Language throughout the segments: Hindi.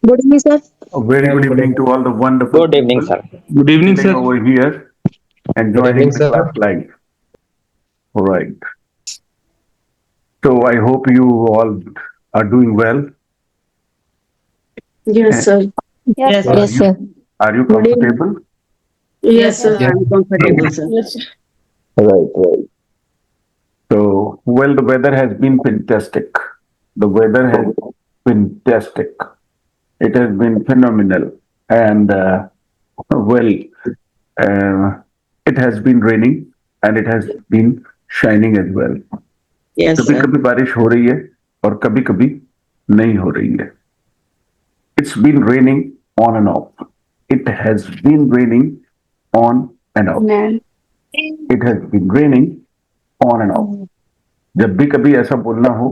Good evening, sir. A very good evening to all the wonderful Good evening, people sir. Good evening, sitting sir. over here and Good joining evening, the sir. class live. All right. So I hope you all are doing well. Yes, And sir. Yes, are sir. Yes, you sir. are you Good evening. comfortable? Yes, Yes, sir. sir. Yes. I'm comfortable, sir. Yes, Right, right. So well, the weather has been fantastic. The weather has been fantastic. It has been phenomenal, and well, uh, it has been raining and it has been shining as well. Yes, कभी sir. कभी बारिश हो रही है और कभी कभी नहीं हो रही है. It's been raining on and off. It has been raining on and off. Nan. It has been raining on and off. जब भी कभी ऐसा बोलना हो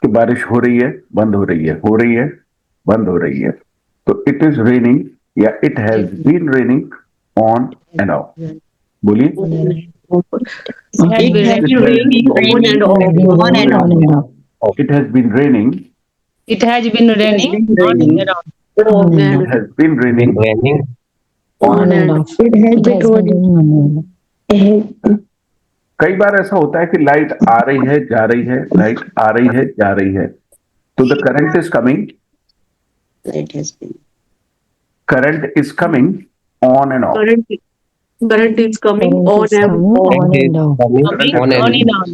कि बारिश हो रही है, बंद हो रही है, हो रही है, बंद हो रही है, तो इट इज रेनिंग या it has been raining on and off. बोलिए. It it has has It been has been raining been on and raining off. on and off. it has been raining. It has been It has raining been on raining and off. on and It has been Been raining raining. on and off. It has been raining. कई बार ऐसा होता है कि लाइट आ रही है, जा रही है, लाइट आ रही है, जा रही है. तो the current is coming. It has been. Current is coming on and off. Current is coming on and off. It is coming Coming Current is on on and and on.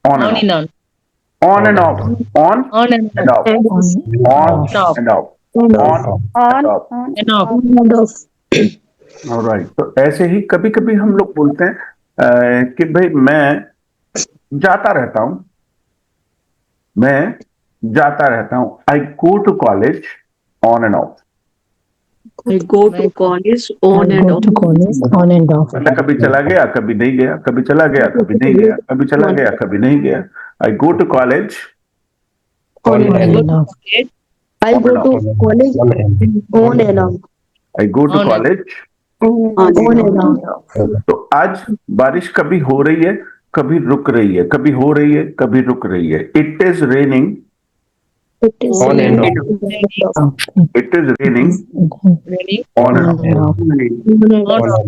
on and On off. and on. On and on off. On On and and on. off. And On Off. and off. on On and off. And off. and off. Alright. तो ऐसे ही कभी कभी हम लोग बोलते हैं कि भाई मैं जाता रहता हूं. मैं जाता रहता हूं. I go to college on and off. I go to college on and off. मतलब कभी चला गया, कभी नहीं गया, कभी चला गया, कभी नहीं गया, कभी चला गया, कभी नहीं गया. I go to college On On and and off. off. I go to college On and on and off. I go to On and- college. On and off. तो आज बारिश कभी हो रही है, कभी रुक रही है, कभी हो रही है, कभी रुक रही है. It is raining. It is On and raining. It is raining Raining on and off. on on off.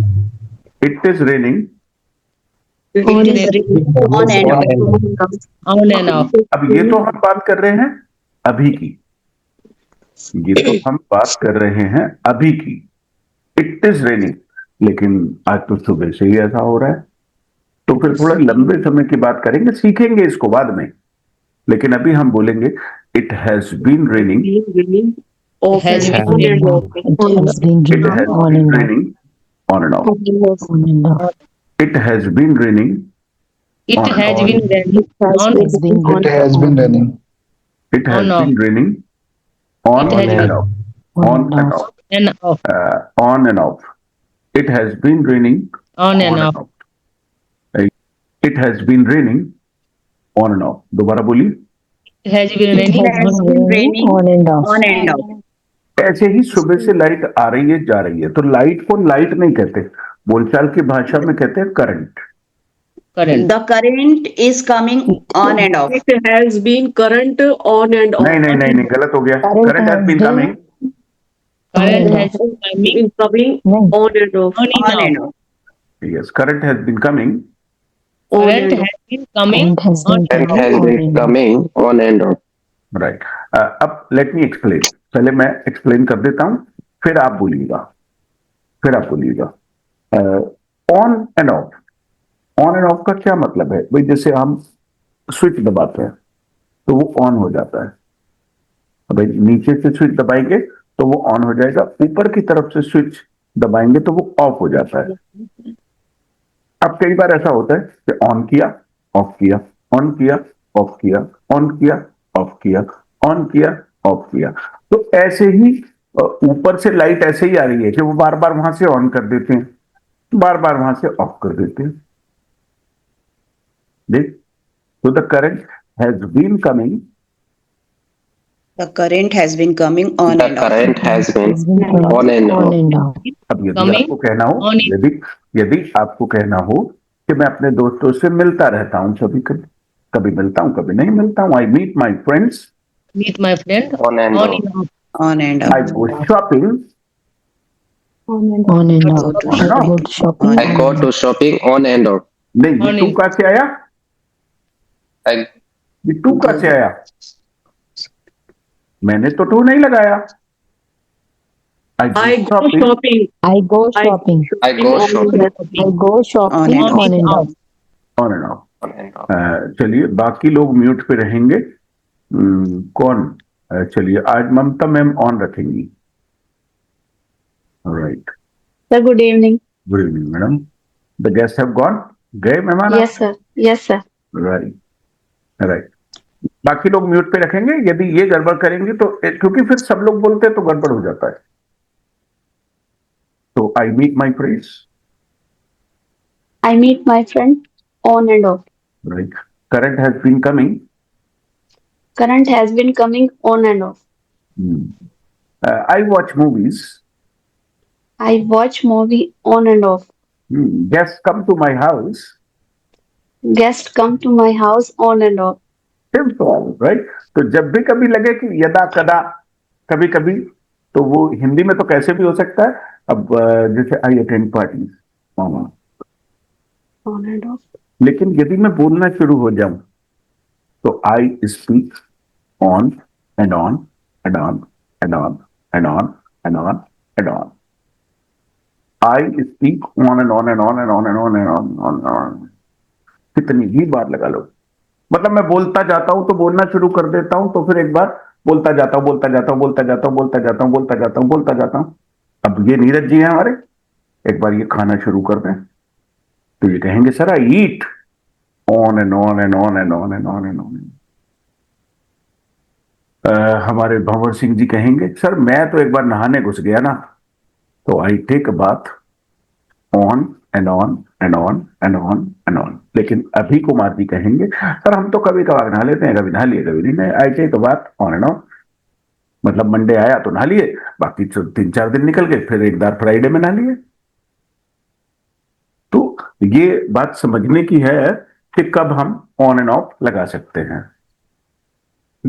It is raining. It is raining on and off. On and off. अब ये तो हम बात कर रहे हैं अभी की. ये तो हम बात कर रहे हैं अभी की. It is raining. लेकिन आज तो सुबह से ही ऐसा हो रहा है. तो फिर थोड़ा लंबे समय की बात करेंगे, सीखेंगे इसको बाद में. लेकिन अभी हम बोलेंगे it has been raining. Raining off Has and been on. It has been raining on and off. It has been raining. It On and has off. been raining on It has been raining. It has On and been raining on It has and been- off. On and off. and off. On and off. It has been raining On and off. Right. It has been raining on and off. दोबारा बोलिए. It has been raining It has been raining on and off. ऐसे ही सुबह से लाइट आ रही है, जा रही है. तो लाइट को लाइट नहीं कहते, बोलचाल की भाषा में कहते हैं current. current. The current is coming on and off. It has been current on and off. नहीं नहीं नहीं नहीं, गलत हो गया. Current has been coming. Current has been coming In coming on and off. on On and and off. off. Yes, current has been coming. On Current and off. has been coming on It has been coming on and off. Right. अब लेट मी एक्सप्लेन. पहले मैं एक्सप्लेन कर देता हूं, फिर आप बोलिएगा, फिर आप बोलिएगा. On and of. On and of का क्या मतलब है भाई? जैसे हम स्विच दबाते हैं तो वो ऑन हो जाता है. भाई नीचे से स्विच दबाएंगे तो वो ऑन हो जाएगा, ऊपर की तरफ से स्विच दबाएंगे तो वो ऑफ हो जाता है. अब कई बार ऐसा होता है कि ऑन किया, ऑफ किया, ऑन किया, ऑफ किया, ऑन किया, ऑफ किया, ऑन किया, ऑफ किया. तो ऐसे ही ऊपर से लाइट ऐसे ही आ रही है कि वो बार बार वहां से ऑन कर देते हैं, बार बार वहां से ऑफ कर देते हैं. देख, तो the current has been coming. The current has been coming on The and off. current has been on and off. अब यदि Coming आपको कहना हो, on it. यदि आपको कहना हो कि मैं अपने दोस्तों से मिलता रहता हूं, कभी कभी कभी मिलता हूं, कभी नहीं मिलता हूं. I meet my friends meet my friend On and on off. and off. On and I off. go shopping. On and Go off. to I shopping. go to shopping. I go to shopping on and off. नहीं, ये On टू and- कहाँ से आया? I ये टू कहाँ से आया? मैंने तो टू नहीं लगाया. I go shopping. I go shopping. I go shopping I go shopping. On and On and off. On and off. on and off. चलिए बाकी लोग म्यूट पे रहेंगे. कौन? चलिए आज ममता मैम ऑन रखेंगी. Right. Sir, good evening. Good evening madam. The guest have gone. गए मेहमान? Yes, sir. Yes, sir. Right right. बाकी लोग म्यूट पे रखेंगे. यदि ये गड़बड़ करेंगे तो, क्योंकि फिर सब लोग बोलते हैं तो गड़बड़ हो जाता है. तो I meet my friends. I meet my friend on and off. Right. Current has been coming. Current has been coming on and off. I watch movies. I watch movie on and off. Guest come to my house. Guest come to my house on and off. Simple. Right. तो जब भी कभी लगे कि यदा कदा कभी कभी, तो वो हिंदी में तो कैसे भी हो सकता है. अब जैसे I attend party mama. On and off. लेकिन यदि मैं बोलना शुरू हो जाऊं तो I speak on and on and on and on and on and on and on. I speak on and on and on and on and on and on on. कितनी ही बार लगा लो. मतलब मैं बोलता जाता हूं तो बोलना शुरू कर देता हूं, तो फिर एक बार बोलता जाता हूं, बोलता जाता हूं, बोलता जाता हूं, बोलता जाता हूं, बोलता जाता हूं, बोलता जाता हूं. अब ये नीरज जी हैं हमारे. एक बार ये खाना शुरू कर दें तो ये कहेंगे sir I eat on and on and on and on and on and on. हमारे भंवर सिंह जी कहेंगे सर मैं तो एक बार नहाने घुस गया ना, तो I take a bath on and on and on and on and on. लेकिन अभी कुमार जी कहेंगे सर हम तो कभी कभार नहा लेते हैं, कभी नहा लिए कभी नहीं. I take a bath on and on. मतलब मंडे आया तो नहा लिए, बाकी 3-4 दिन निकल गए, फिर एक बार फ्राइडे में नहा लिए. तो ये बात समझने की है कि कब हम ऑन एंड ऑफ लगा सकते हैं.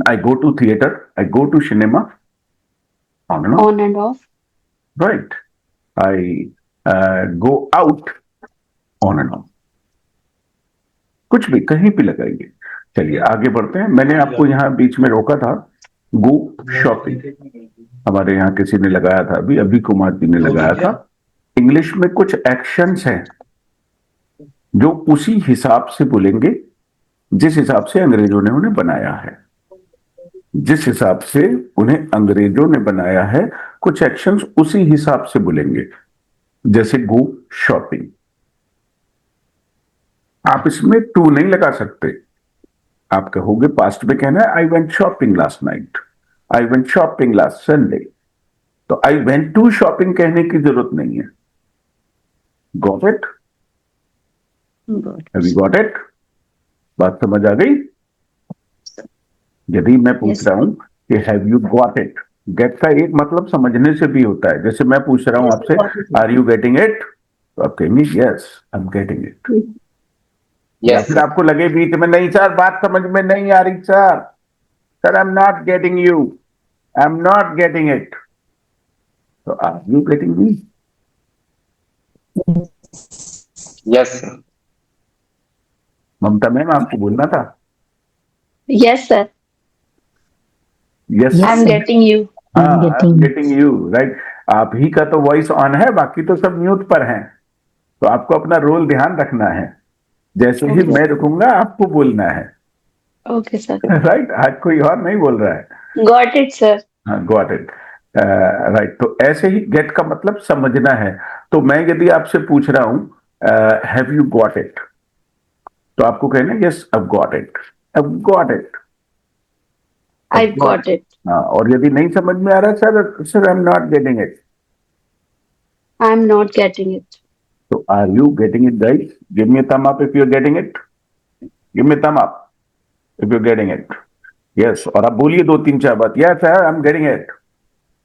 I go to theatre, I go to cinema, on and off. On and off. Right. I go out, on and off. कुछ भी कहीं भी लगाइए. चलिए आगे बढ़ते हैं. मैंने आपको यहाँ बीच में रोका था. गो शॉपिंग हमारे यहाँ किसी ने लगाया था, अभी कुमार जी ने लगाया था. इंग्लिश में कुछ एक्शंस हैं जो उसी हिसाब से बोलेंगे जिस हिसाब से अंग्रेजों ने उन्हें बनाया है. जिस हिसाब से उन्हें अंग्रेजों ने बनाया है कुछ एक्शंस उसी हिसाब से बोलेंगे. जैसे गो शॉपिंग. आप इसमें टू नहीं लगा सकते. आप कहोगे पास्ट में कहना है I went shopping last night, I went shopping last Sunday. तो आई वेंट टू शॉपिंग कहने की जरूरत नहीं है. Got it? Have you got it? बात समझ आ गई? यदि मैं पूछ Yes. रहा हूं कि have you got it, get का एक मतलब समझने से भी होता है. जैसे मैं पूछ रहा हूं आपसे आर यू गेटिंग इट, तो आप कहेंगे yes I am getting it. या Yes. फिर आपको लगे बीच में नहीं सर बात समझ में नहीं आ रही sir, sir I am not getting you, I am not getting it, तो are you getting me? Yes, sir. Mamata ma'am आपको बोलना था. Yes, sir. Yes. Yes. I'm sir. getting you. I'm getting getting you. Right. आप ही का तो वॉइस ऑन है, बाकी तो सब म्यूट पर हैं. तो आपको अपना रोल ध्यान रखना है. जैसे ही Okay. मैं रुकूंगा आपको बोलना है. Okay, sir. राइट. आज कोई और नहीं बोल रहा है. Got it, sir. हाँ गॉट इट. राइट. तो ऐसे ही गेट का मतलब समझना है. तो मैं यदि आपसे पूछ रहा हूं हैव यू गॉट इट, तो आपको कहना yes I got it, I got it. I've got it. हाँ. और यदि नहीं समझ में आ रहा sir, sir I am not getting it, I'm not getting it. तो are you getting it guys? Give me a thumb up if you are getting it. Give me thumb up if you are getting it. Yes. और आप बोलिए 2-3-4 बात. Yes sir I am getting it,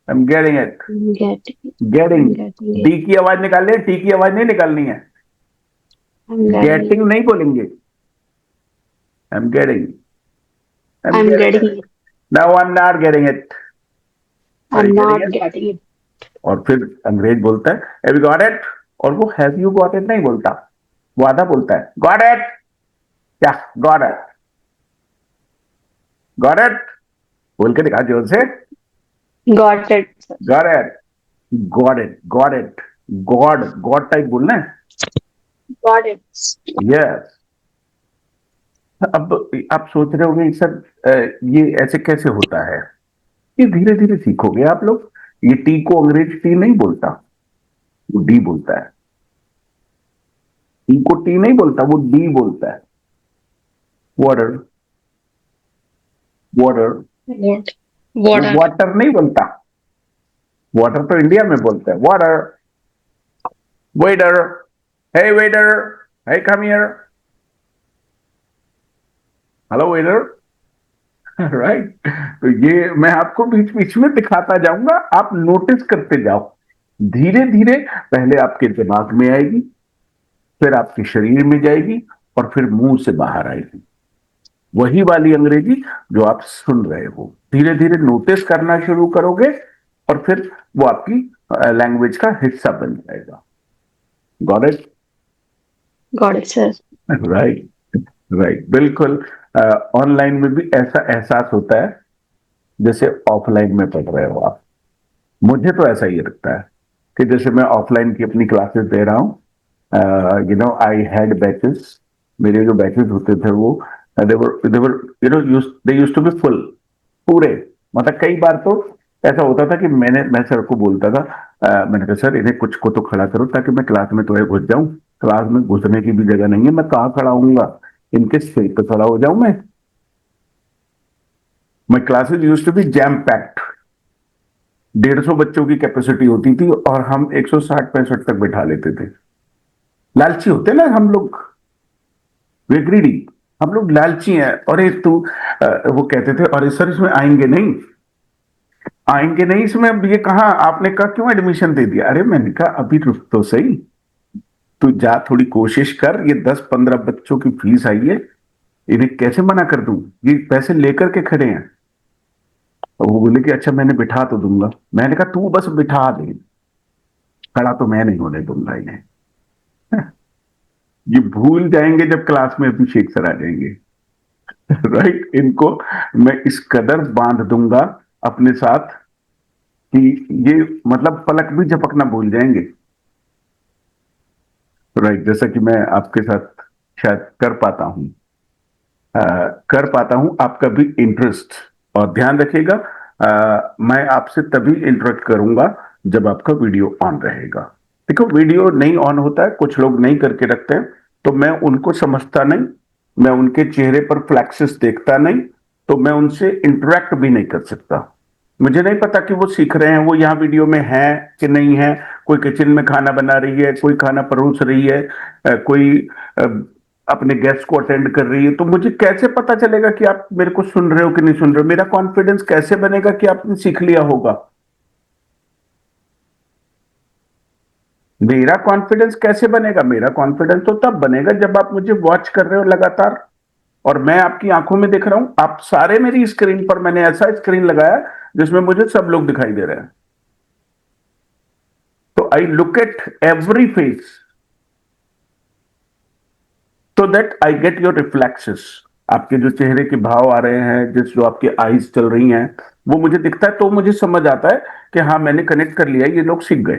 I am getting it. I'm getting it. I'm getting. getting it. D की आवाज निकाल ले, टी की आवाज नहीं निकालनी है. I'm getting it. गेटिंग नहीं बोलेंगे. आई am getting. I'm getting it. Now I'm not getting it. I'm not getting it. और फिर अंग्रेज बोलता है हैव यू गॉट इट, और वो हैव यू गॉट इट नहीं बोलता, वो आधा बोलता है गॉट इट, क्या गॉट इट, गॉट इट बोल के दिखा जोर से, Got it, sir. Got it, got it, got it, God God type बोलना है, Got it. यस। अब आप सोच रहे होंगे सर ये ऐसे कैसे होता है, ये धीरे धीरे सीखोगे आप लोग। ये टी को अंग्रेज टी नहीं बोलता, वो डी बोलता है। टी को टी नहीं बोलता, वो डी बोलता है। Water, water, What? Water. Water नहीं बोलता, वाटर तो इंडिया में बोलता है water. Waiter, hey waiter, hey come here, hello waiter, right. तो ये मैं आपको बीच बीच में दिखाता जाऊंगा, आप नोटिस करते जाओ। धीरे धीरे पहले आपके दिमाग में आएगी, फिर आपके शरीर में जाएगी, और फिर मुंह से बाहर आएगी। वही वाली अंग्रेजी जो आप सुन रहे हो, धीरे धीरे नोटिस करना शुरू करोगे, और फिर वो आपकी लैंग्वेज का हिस्सा बन जाएगा। Got it? Got it, sir. Right, right, बिल्कुल। ऑनलाइन में भी ऐसा एहसास होता है जैसे ऑफलाइन में पढ़ रहे हो आप। मुझे तो ऐसा ही लगता है कि जैसे मैं ऑफलाइन की अपनी क्लासेस दे रहा हूँ। You know I had batches, मेरे जो बैचेस होते थे वो they used to be full, पूरे। मतलब कई बार तो ऐसा होता था कि मैं सर को बोलता था, मैंने कहा सर इन्हें कुछ को तो खड़ा करो ताकि मैं क्लास में तो घुस जाऊं, क्लास में घुसने की भी जगह नहीं है, मैं कहाँ खड़ा होऊंगा, इनके सिर पे खड़ा हो जाऊं मैं। My classes used to be jam packed, 150 बच्चों की कैपेसिटी होती थी और हम 160-65 तक बैठा लेते थे। लालची होते ना हम लोग, वे ग्रीडी, हम लोग लालची हैं। और एक तो वो कहते थे अरे सर इसमें आएंगे नहीं, आएंगे नहीं इसमें, अब ये कहा आपने कहा क्यों एडमिशन दे दिया? अरे मैंने कहा अभी रुक तो सही, तू जा थोड़ी कोशिश कर, ये 10-15 बच्चों की फीस आई है, इन्हें कैसे मना कर दूं, ये पैसे लेकर के खड़े हैं। और वो बोले कि अच्छा मैंने बिठा तो दूंगा। मैंने कहा तू बस बिठा दे, खड़ा तो मैं नहीं होने दूंगा इन्हें। ये भूल जाएंगे जब क्लास में अभिषेक सर आ जाएंगे। राइट, इनको मैं इस कदर बांध दूंगा अपने साथ कि ये मतलब पलक भी झपकना भूल जाएंगे। राइट, जैसा कि मैं आपके साथ शायद कर पाता हूं आपका भी इंटरेस्ट। और ध्यान रखिएगा, मैं आपसे तभी इंटरेक्ट करूंगा जब आपका वीडियो ऑन रहेगा। देखो वीडियो नहीं ऑन होता है, कुछ लोग नहीं करके रखते हैं, तो मैं उनको समझता नहीं, मैं उनके चेहरे पर फ्लैक्सेस देखता नहीं, तो मैं उनसे इंटरेक्ट भी नहीं कर सकता। मुझे नहीं पता कि वो सीख रहे हैं, वो यहाँ वीडियो में है कि नहीं है। कोई किचन में खाना बना रही है, कोई खाना परोस रही है, कोई अपने गेस्ट को अटेंड कर रही है, तो मुझे कैसे पता चलेगा कि आप मेरे को सुन रहे हो कि नहीं सुन रहे हो? मेरा कॉन्फिडेंस कैसे बनेगा कि आपने सीख लिया होगा? मेरा कॉन्फिडेंस कैसे बनेगा? मेरा कॉन्फिडेंस तो तब बनेगा जब आप मुझे वॉच कर रहे हो लगातार, और मैं आपकी आंखों में देख रहा हूं। आप सारे मेरी स्क्रीन पर, मैंने ऐसा स्क्रीन लगाया जिसमें मुझे सब लोग दिखाई दे रहे हैं। तो I look at every face so that I get your reflexes। आपके जो चेहरे के भाव आ रहे हैं, जो आपकी आईज चल रही हैं, वो मुझे दिखता है, तो मुझे समझ आता है कि हाँ मैंने कनेक्ट कर लिया, ये लोग सीख गए।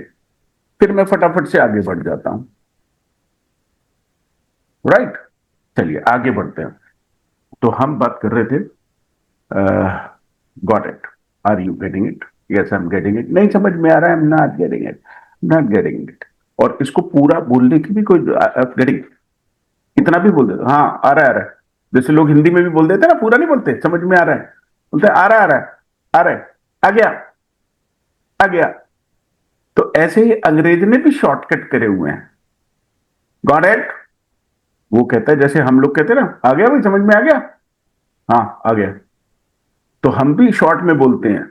फिर मैं फटाफट से आगे बढ़ जाता हूं। राइट, चलिए आगे बढ़ते हैं। तो हम बात कर रहे थे got it, are you getting it? Yes I am getting it. नहीं समझ में आ रहा है, I am not getting it, not getting it. और इसको पूरा बोलने की भी कोई गेटिंग, इतना भी बोल देते हाँ आ रहा है, आ रहा है। जैसे लोग हिंदी में भी बोल देते ना, पूरा नहीं बोलते, समझ में आ रहा है, बोलते आ रहा है, आ रहा है, आ रहा है, आ गया, आ गया। तो ऐसे ही अंग्रेज ने भी शॉर्टकट करे हुए हैं। गॉट इट, वो कहता है जैसे हम लोग कहते हैं ना, आ गया भाई, समझ में आ गया, हाँ आ गया। तो हम भी शॉर्ट में बोलते हैं,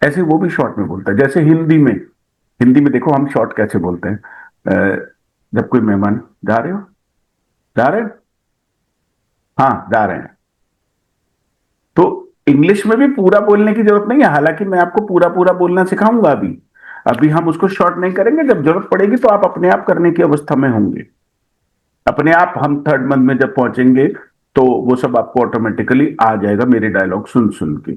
ऐसे वो भी शॉर्ट में बोलता है। जैसे हिंदी में देखो हम शॉर्ट कैसे बोलते हैं। जब कोई मेहमान, जा रहे हो, जा रहे हैं, हाँ जा रहे हैं। तो इंग्लिश में भी पूरा बोलने की जरूरत नहीं है, हालांकि मैं आपको पूरा पूरा बोलना सिखाऊंगा अभी। अभी हम उसको शॉर्ट नहीं करेंगे, जब जरूरत पड़ेगी तो आप अपने आप करने की अवस्था में होंगे। अपने आप हम थर्ड मंथ में जब पहुंचेंगे तो वो सब आपको ऑटोमेटिकली आ जाएगा, मेरे डायलॉग सुन सुन के।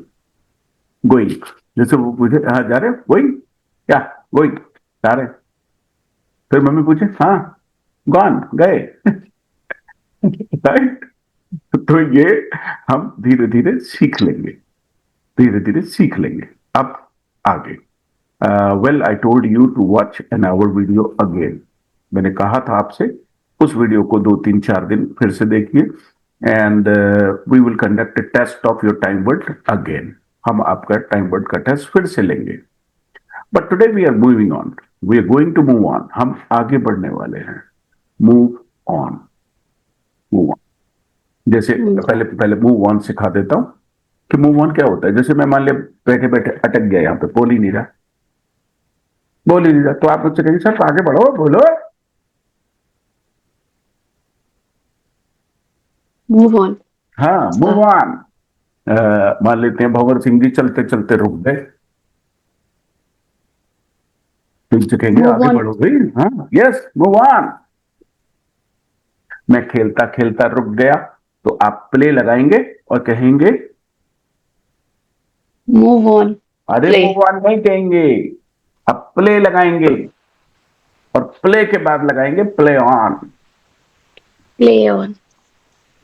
गोइंग, जैसे वो पूछे हाँ जा रहे गोइंग, क्या गोइंग जा रहे, फिर मम्मी पूछे हाँ गॉन गए राइट। तो ये हम धीरे धीरे सीख लेंगे, धीरे धीरे सीख लेंगे। अब आगे, well I told you to watch an hour video again. मैंने कहा था आपसे उस वीडियो को 2-3-4 दिन फिर से देखिए, and we will conduct a test of your time word again. हम आपका टाइम वर्ड का टेस्ट फिर से लेंगे। But today we are moving on, we are going to move on. हम आगे बढ़ने वाले हैं। Move on, move on. जैसे पहले पहले मूव ऑन सिखा देता हूं कि मूव ऑन क्या होता है। जैसे मैं मान लिया बैठे बैठे अटक गया, यहां पे बोल ही नहीं रहा, बोल ही नहीं रहा, तो आप मुझसे कहेंगे सर आगे बढ़ो बोलो। Move on. हाँ, मूव ऑन। मान लेते हैं भंवर सिंह जी चलते चलते रुक गए, तुमसे कहेंगे Move आगे on. बढ़ो भाई। हाँ, यस मूव ऑन। मैं खेलता खेलता रुक गया, तो आप प्ले लगाएंगे और कहेंगे Move on. अरे Play. मूव ऑन नहीं कहेंगे, आप प्ले लगाएंगे और प्ले के बाद लगाएंगे play on. Play on.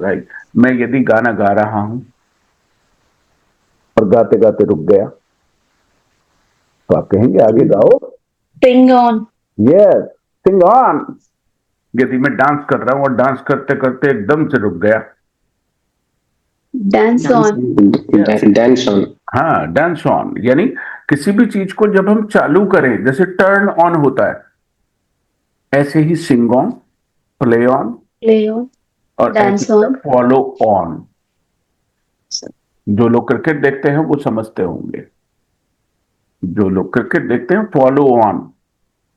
Right. मैं यदि गाना गा रहा हूं और गाते गाते रुक गया, तो आप कहेंगे आगे गाओ। Sing on. Yes, sing on. यदि मैं डांस कर रहा हूं और डांस करते करते एकदम से रुक गया, Dance on. Dance on. हाँ डांस ऑन। यानी किसी भी चीज को जब हम चालू करें, जैसे टर्न ऑन होता है, ऐसे ही sing on, play on Play on. और Dance on. Follow on. जो लोग क्रिकेट देखते हैं वो समझते होंगे, जो लोग क्रिकेट देखते हैं फॉलो ऑन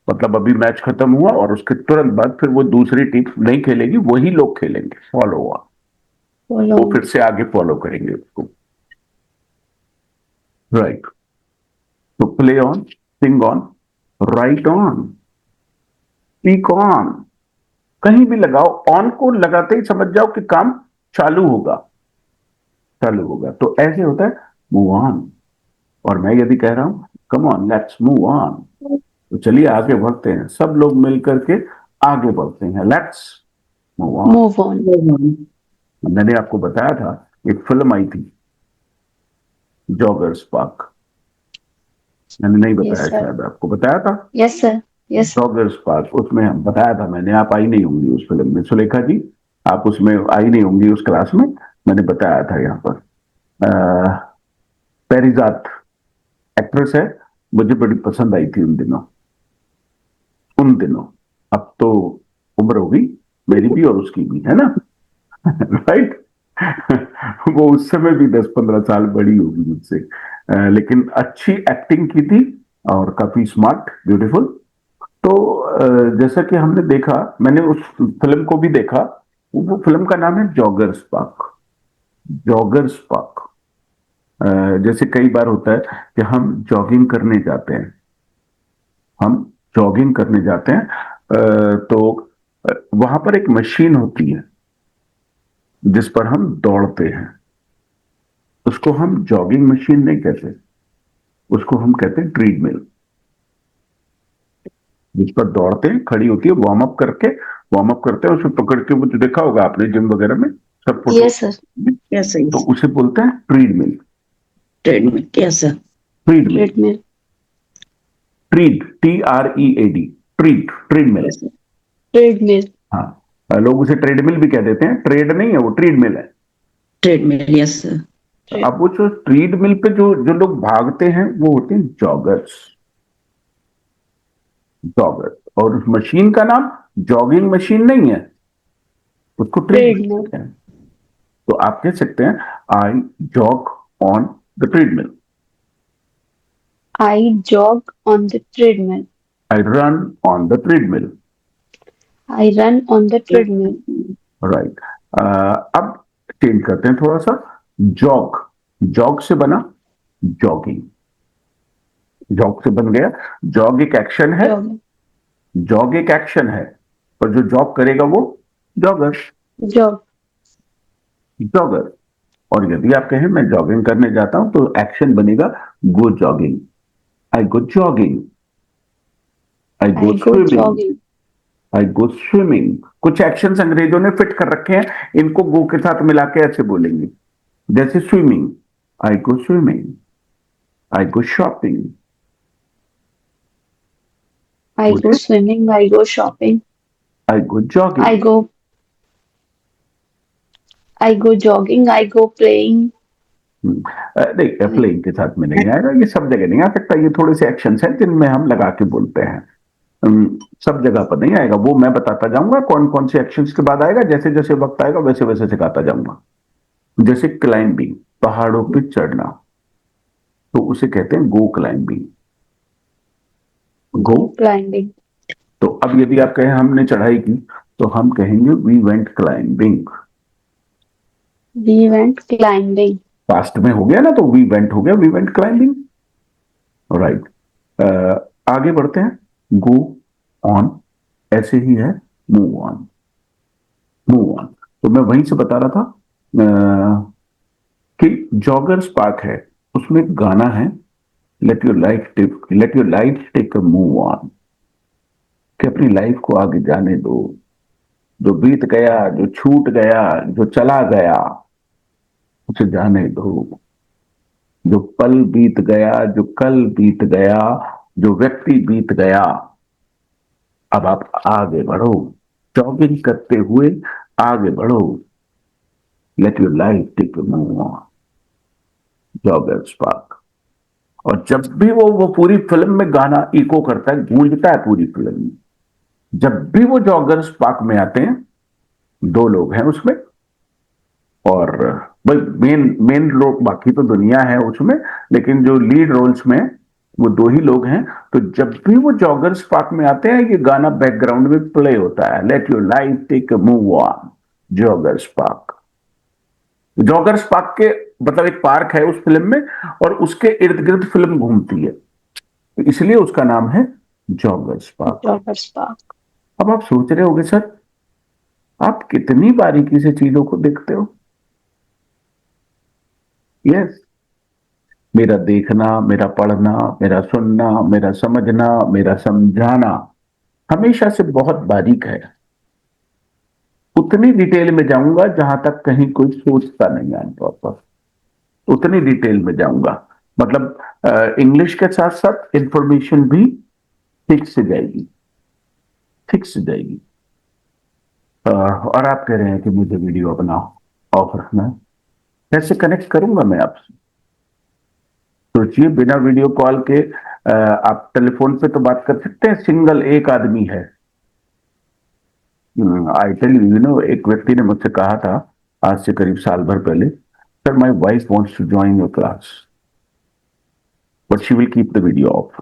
मतलब अभी मैच खत्म हुआ और उसके तुरंत बाद फिर वो दूसरी टीम नहीं खेलेगी, वही लोग खेलेंगे, फॉलो ऑन। Follow वो on. फिर से आगे फॉलो करेंगे उसको। राइट। तो play on, sing on, right on, speak on, कहीं भी लगाओ। ऑन को लगाते ही समझ जाओ कि काम चालू होगा, चालू होगा। तो ऐसे होता है मूव ऑन। और मैं यदि कह रहा हूं come on let's move on, तो चलिए आगे बढ़ते हैं, सब लोग मिलकर के आगे बढ़ते हैं। Let's move on. Move on. मैंने आपको बताया था एक फिल्म आई थी जॉगर्स पार्क, मैंने नहीं बताया? Yes, sir. शायद आपको बताया था Yes, sir. Yes. Joggers park. उसमें हम बताया था मैंने, आप आई नहीं होंगी उस फिल्म में, सुलेखा जी आप उसमें आई नहीं होंगी उस क्लास में। मैंने बताया था यहाँ पर पैरिजात एक्ट्रेस है, मुझे बड़ी पसंद आई थी उन दिनों, उन दिनों। अब तो उम्र हो गई मेरी भी और उसकी भी, है ना राइट वो उस समय भी 10-15 साल बड़ी होगी मुझसे, लेकिन अच्छी एक्टिंग की थी और काफी स्मार्ट, ब्यूटीफुल। तो जैसा कि हमने देखा, मैंने उस फिल्म को भी देखा, वो फिल्म का नाम है जॉगर्स पार्क। Joggers park. जैसे कई बार होता है कि हम जॉगिंग करने जाते हैं, हम जॉगिंग करने जाते हैं, तो वहां पर एक मशीन होती है जिस पर हम दौड़ते हैं, उसको हम जॉगिंग मशीन नहीं कहते, उसको हम कहते हैं ट्रेडमिल। जिस पर दौड़ते हैं, खड़ी होती है, वार्म अप करते हैं, उसे पकड़ के, वो जो देखा होगा आपने जिम वगैरह में सब फोटो। Yes, sir. Yes, तो yes. उसे बोलते हैं treadmill. Treadmill. Yes, sir. Treadmill, Treadmill. Tread, TREAD, tread, treadmill. Yes, sir. Treadmill. हाँ, लोग उसे ट्रेडमिल भी कह देते हैं, ट्रेड नहीं है वो, ट्रेडमिल है। Treadmill. Yes, sir. अब वो जो ट्रेडमिल पे जो जो लोग भागते हैं वो होते हैं जॉगर्स, जॉगर्स। और उस मशीन का नाम जॉगिंग मशीन नहीं है, उसको ट्रेडमिल Treadmill. कहते हैं। तो आप कह सकते हैं I jog on the treadmill, I jog on the treadmill. I run on the treadmill. I run on the treadmill. Right. अब चेंज करते हैं थोड़ा सा। जॉग, जॉग से बना जॉगिंग, जॉग से बन गया जॉग, एक एक्शन है, jogging, जॉग एक एक्शन है, और जो जॉग करेगा वो जॉगर, jog, जॉगर। और यदि आप कहें मैं जॉगिंग करने जाता हूं तो एक्शन बनेगा go jogging, I go jogging, I I go go swimming, jogging, I go swimming. कुछ एक्शंस अंग्रेजों ने फिट कर रखे हैं, इनको गो के साथ मिला के ऐसे बोलेंगे, जैसे swimming, I go swimming, I go shopping, I go swimming, I go shopping, I go jogging. I go jogging, I go playing. नहीं, प्लेइंग के साथ में नहीं आएगा, ये सब जगह नहीं आ सकता, ये थोड़े से एक्शंस हैं जिनमें हम लगा के बोलते हैं, सब जगह पर नहीं आएगा। वो मैं बताता जाऊंगा कौन कौन से एक्शंस के बाद आएगा, जैसे जैसे वक्त आएगा वैसे वैसे सिखाता जाऊंगा। जैसे क्लाइंबिंग, पहाड़ों पे चढ़ना, तो उसे कहते हैं गो क्लाइंबिंग, गो। Climbing. तो अब यदि आप कहें हमने चढ़ाई की, तो हम कहेंगे we went climbing. We went climbing. Past में हो गया ना, तो वी वेंट हो गया, वी वेंट क्लाइंबिंग, राइट। आगे बढ़ते हैं, गो ऑन, ऐसे ही है मूव ऑन, मूव ऑन। तो मैं वहीं से बता रहा था कि जॉगर्स पार्क है, उसमें गाना है let your life take a move on, कि अपनी लाइफ को आगे जाने दो, जो बीत गया, जो छूट गया, जो चला गया, उसे जाने दो। जो पल बीत गया, जो कल बीत गया, जो व्यक्ति बीत गया, अब आप आगे बढ़ो, जॉगिंग करते हुए आगे बढ़ो, let your life take a move on, joggers park. और जब भी वो पूरी फिल्म में गाना इको करता है, गूंजता है पूरी फिल्म में, जब भी वो जॉगर्स पार्क में आते हैं, दो लोग हैं उसमें, और भाई मेन लोग, बाकी तो दुनिया है उसमें, लेकिन जो लीड रोल्स में वो दो ही लोग हैं। तो जब भी वो जॉगर्स पार्क में आते हैं, ये गाना बैकग्राउंड में प्ले होता है, let your life take a move on, joggers park. Joggers park के मतलब एक पार्क है उस फिल्म में, और उसके इर्द गिर्द फिल्म घूमती है, तो इसलिए उसका नाम है जॉगर्स पार्क। Joggers Park. अब आप सोच रहे होगे सर, आप कितनी बारीकी से चीजों को देखते हो। यस, मेरा देखना, मेरा पढ़ना, मेरा सुनना, मेरा समझना, मेरा समझाना हमेशा से बहुत बारीक है। उतनी डिटेल में जाऊंगा जहां तक कहीं कोई सोचता नहीं है प्रॉपर, उतनी डिटेल में जाऊंगा। मतलब इंग्लिश के साथ साथ इंफॉर्मेशन भी ठीक से जाएगी, ठीक से जाएगी। और आप कह रहे हैं कि मुझे वीडियो अपना ऑफ रखना है, कैसे कनेक्ट करूंगा मैं आपसे? सोचिए, बिना वीडियो कॉल के आप टेलीफोन पे तो बात कर सकते हैं, सिंगल एक आदमी है। आई टेल यू नो, एक व्यक्ति ने मुझसे कहा था आज से करीब साल भर पहले, sir my wife wants to join your class but she will keep the video off,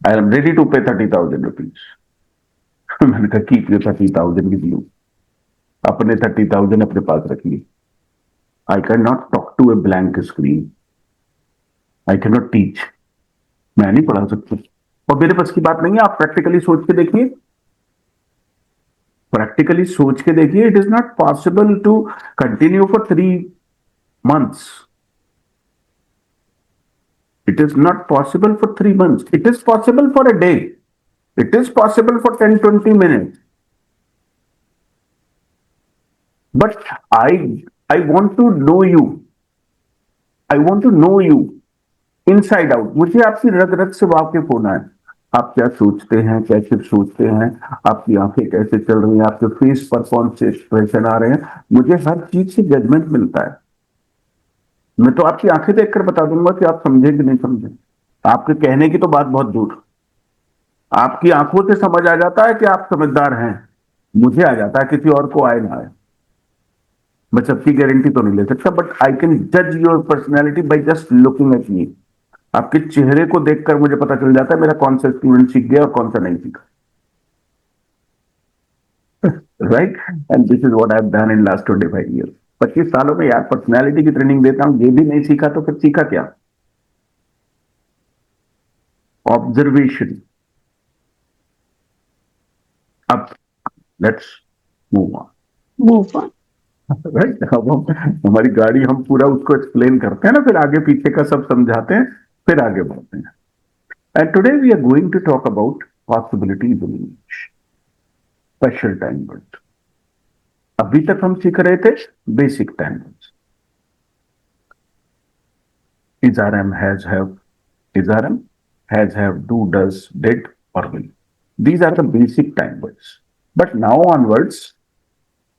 I am ready to pay 30,000 rupees. मैंने कहा कीप योर 30,000 विद यू, अपने 30,000 अपने पास रखिए। I can not talk to a blank screen, I can not teach, मैं नहीं पढ़ा सकता, और मेरे पास की बात नहीं है। आप प्रैक्टिकली सोच के देखिए, प्रैक्टिकली सोच के देखिए, it is not possible to continue for 3 months. It is not possible for 3 months. It is possible for a day. It is possible for 10-20 minutes. But I want to know you. I want to know you inside out. मुझे आपकी रग रग से वाकिफ होना है। आप क्या सोचते हैं, कैसे सोचते हैं, आपकी आंखें कैसे चल रही हैं, आपके फेस पर कौन से एक्सप्रेशन आ रहे हैं, मुझे हर चीज से जजमेंट मिलता है। मैं तो आपकी आंखें देखकर बता दूंगा कि आप समझे कि नहीं समझे। आपके कहने की तो बात बहुत दूर, आपकी आंखों से समझ आ जाता है कि आप समझदार हैं। मुझे आ जाता है, किसी और को आए ना आए। मैं सबकी गारंटी तो नहीं ले सकता, बट आई कैन जज your personality by just looking at me. आपके चेहरे को देखकर मुझे पता चल जाता है मेरा कौन सा स्टूडेंट सीख गया और कौन सा नहीं सीखा। Right, and this is what I have done in last 25 years. 25 सालों में यार पर्सनैलिटी की ट्रेनिंग देता हूं, ये भी नहीं सीखा तो फिर सीखा क्या? ऑब्जर्वेशन। अब let's move on. Move on. Right, अब हम हमारी गाड़ी हम पूरा उसको एक्सप्लेन करते हैं ना, फिर आगे पीछे का सब समझाते हैं, फिर आगे बढ़ते हैं। And today we are going to talk about possibilities in English, special time words. अभी तक हम सीख रहे थे basic time words, is, are, am, has, have, is, are, am, has, have, do, does, did or will. These are the basic time words. But now onwards,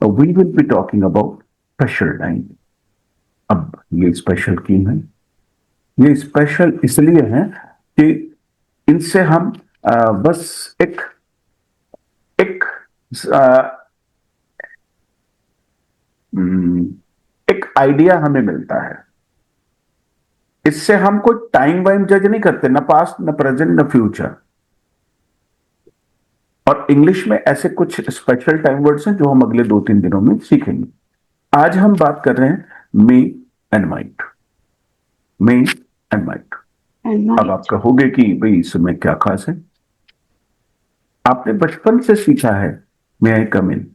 we will be talking about special time. अब ये स्पेशल क्यों है? ये स्पेशल इसलिए है कि इनसे हम बस एक एक एक आइडिया हमें मिलता है। इससे हम कोई टाइम वाइम जज नहीं करते, न पास्ट न प्रेजेंट न फ्यूचर। और इंग्लिश में ऐसे कुछ स्पेशल टाइम वर्ड्स हैं जो हम अगले 2-3 दिनों में सीखेंगे। आज हम बात कर रहे हैं may and might. May and might. And अब might. आप कहोगे कि भाई इसमें क्या खास है? आपने बचपन से सीखा है may I come in,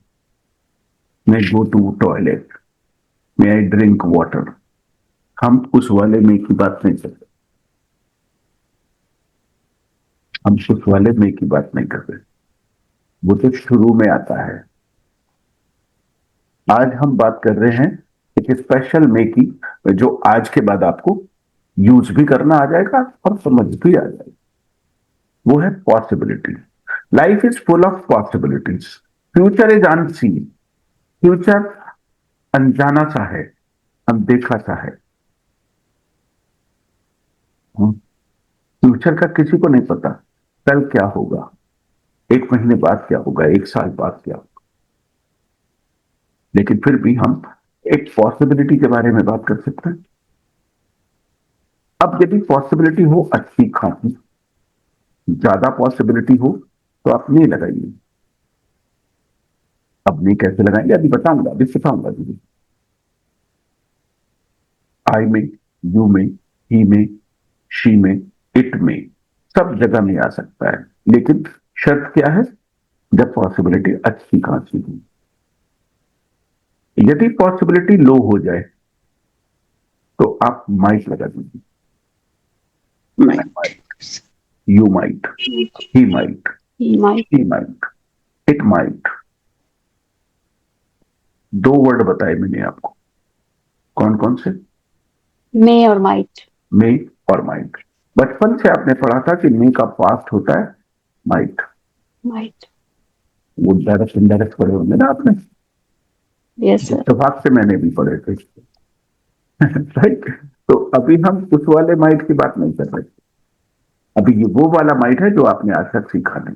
may go to toilet, may I drink water. हम उस वाले मे की बात नहीं करते, हम उस वाले मे की बात नहीं करते, वो तो शुरू में आता है। आज हम बात कर रहे हैं एक स्पेशल मे की, जो आज के बाद आपको यूज भी करना आ जाएगा और समझ भी आ जाएगा। वो है possibility. Life is full of possibilities. Future is unseen. Future अनजाना सा है, अनदेखा सा है। फ्यूचर का किसी को नहीं पता, कल क्या होगा, 1 महीने बाद क्या होगा, 1 साल बाद क्या होगा। लेकिन फिर भी हम एक पॉसिबिलिटी के बारे में बात कर सकते हैं। अब यदि पॉसिबिलिटी हो अच्छी खासी, ज्यादा पॉसिबिलिटी हो तो आप नहीं लगाइए। अब नहीं कैसे लगाएंगे अभी बताऊंगा, अभी सिखाऊंगा दीदी। आई में, यू में, ही में, शी में, इट में, सब जगह में आ सकता है। लेकिन शर्त क्या है? जब पॉसिबिलिटी अच्छी खासी हो। यदि पॉसिबिलिटी लो हो जाए तो आप माइट लगा दीजिए। You might, he might, He might. he might, it might। 2 word बताए मैंने आपको, कौन कौन से? May or might. मे और माइट। बचपन से आपने पढ़ा था कि मे का पास्ट होता है माइट। Might. वो डायरेक्ट इनडायरेक्ट पढ़े होंगे ना आपने, Yes, sir. इत्तेफाक से मैंने भी पढ़े थे। राइट। तो अभी हम उस वाले माइट की बात नहीं कर रहे, अभी ये वो वाला माइट है जो आपने आज तक सीखा नहीं,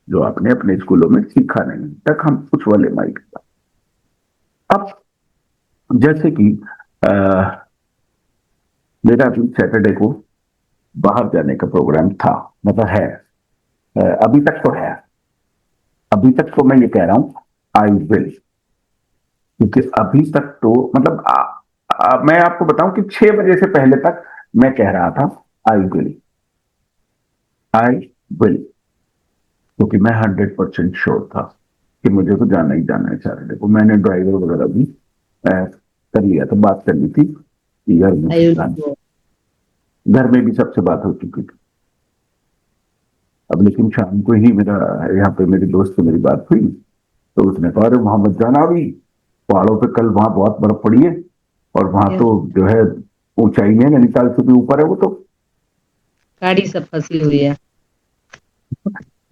जो आपने अपने स्कूलों में सीखा नहीं तक, हम उस वाले माइट की बात। अब जैसे कि मेरा अभी सैटरडे को बाहर जाने का प्रोग्राम था, मतलब है, अभी तक तो है। अभी तक तो मैं ये कह रहा हूं आई विल, क्योंकि अभी तक तो मतलब मैं आपको बताऊं कि 6 बजे से पहले तक मैं कह रहा था आई विल, आई विल, क्योंकि मैं 100% श्योर था कि मुझे तो जाना ही जाना है सैटरडे को। मैंने ड्राइवर वगैरह भी कर लिया था, बात करनी थी घर में, I will go. घर में भी सबसे बात हो चुकी थी। अब लेकिन शाम को ही मेरा यहाँ पे मेरी दोस्त से मेरी बात हुई, तो उसने कहा अरे वहां मत जाना, अभी पहाड़ों पे कल वहां बहुत बर्फ पड़ी है और वहां तो जो है ऊंचाई में नैनीताल से भी ऊपर है वो, तो गाड़ी सब फंसी हुई है।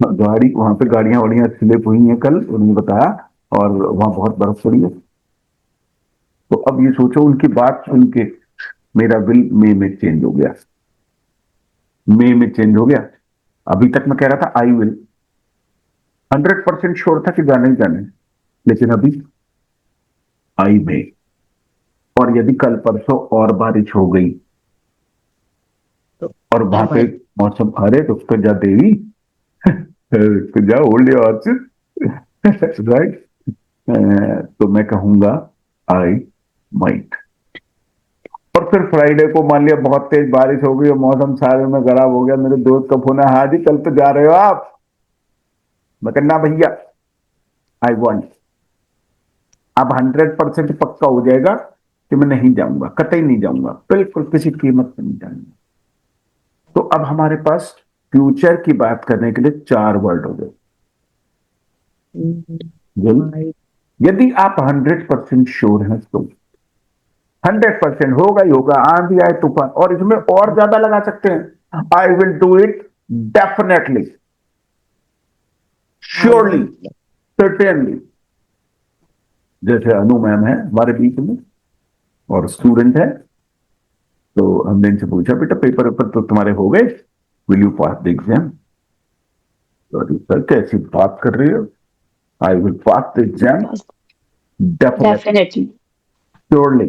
गाड़ी वहां पे गाड़ियां वाड़ियां स्लिप हुई हैं कल, उन्होंने बताया, और वहां बहुत बर्फ पड़ी है। तो अब ये सोचो, उनकी बात सुन के मेरा विल मे में चेंज हो गया, मे में चेंज हो गया। अभी तक मैं कह रहा था आई विल, 100% श्योर था कि जाने ही जाने, लेकिन अभी आई में। और यदि कल परसों और बारिश हो गई तो और वहां पे मौसम, अरे तो उसको जा देवी, तो जा होल्ड योर हॉर्सेस, राइट। तो मैं कहूंगा आई माइट। और फिर फ्राइडे को मान लिया बहुत तेज बारिश हो गई और मौसम सारे में खराब हो गया, मेरे दोस्त का फोन है, हाँ जी कल तो जा रहे हो आप? मैं कहना भैया आई वॉन्ट, अब 100% पक्का हो जाएगा कि मैं नहीं जाऊंगा, कतई नहीं जाऊंगा, बिल्कुल किसी कीमत पर नहीं जाऊंगा। तो अब हमारे पास फ्यूचर की बात करने के लिए 4 वर्ड हो गए। यदि आप 100% श्योर हैं तो 100% होगा ही होगा, आंधी आए तूफान, और इसमें और ज्यादा लगा सकते हैं, I will do it definitely, surely, certainly. जैसे अनु मैम है हमारे बीच में और स्टूडेंट है, तो हमने इनसे पूछा बेटा पेपर वेपर तो तुम्हारे हो गए, will you pass the exam? Sir कैसी बात कर रही हो, I will pass the exam definitely, Definitely. Surely,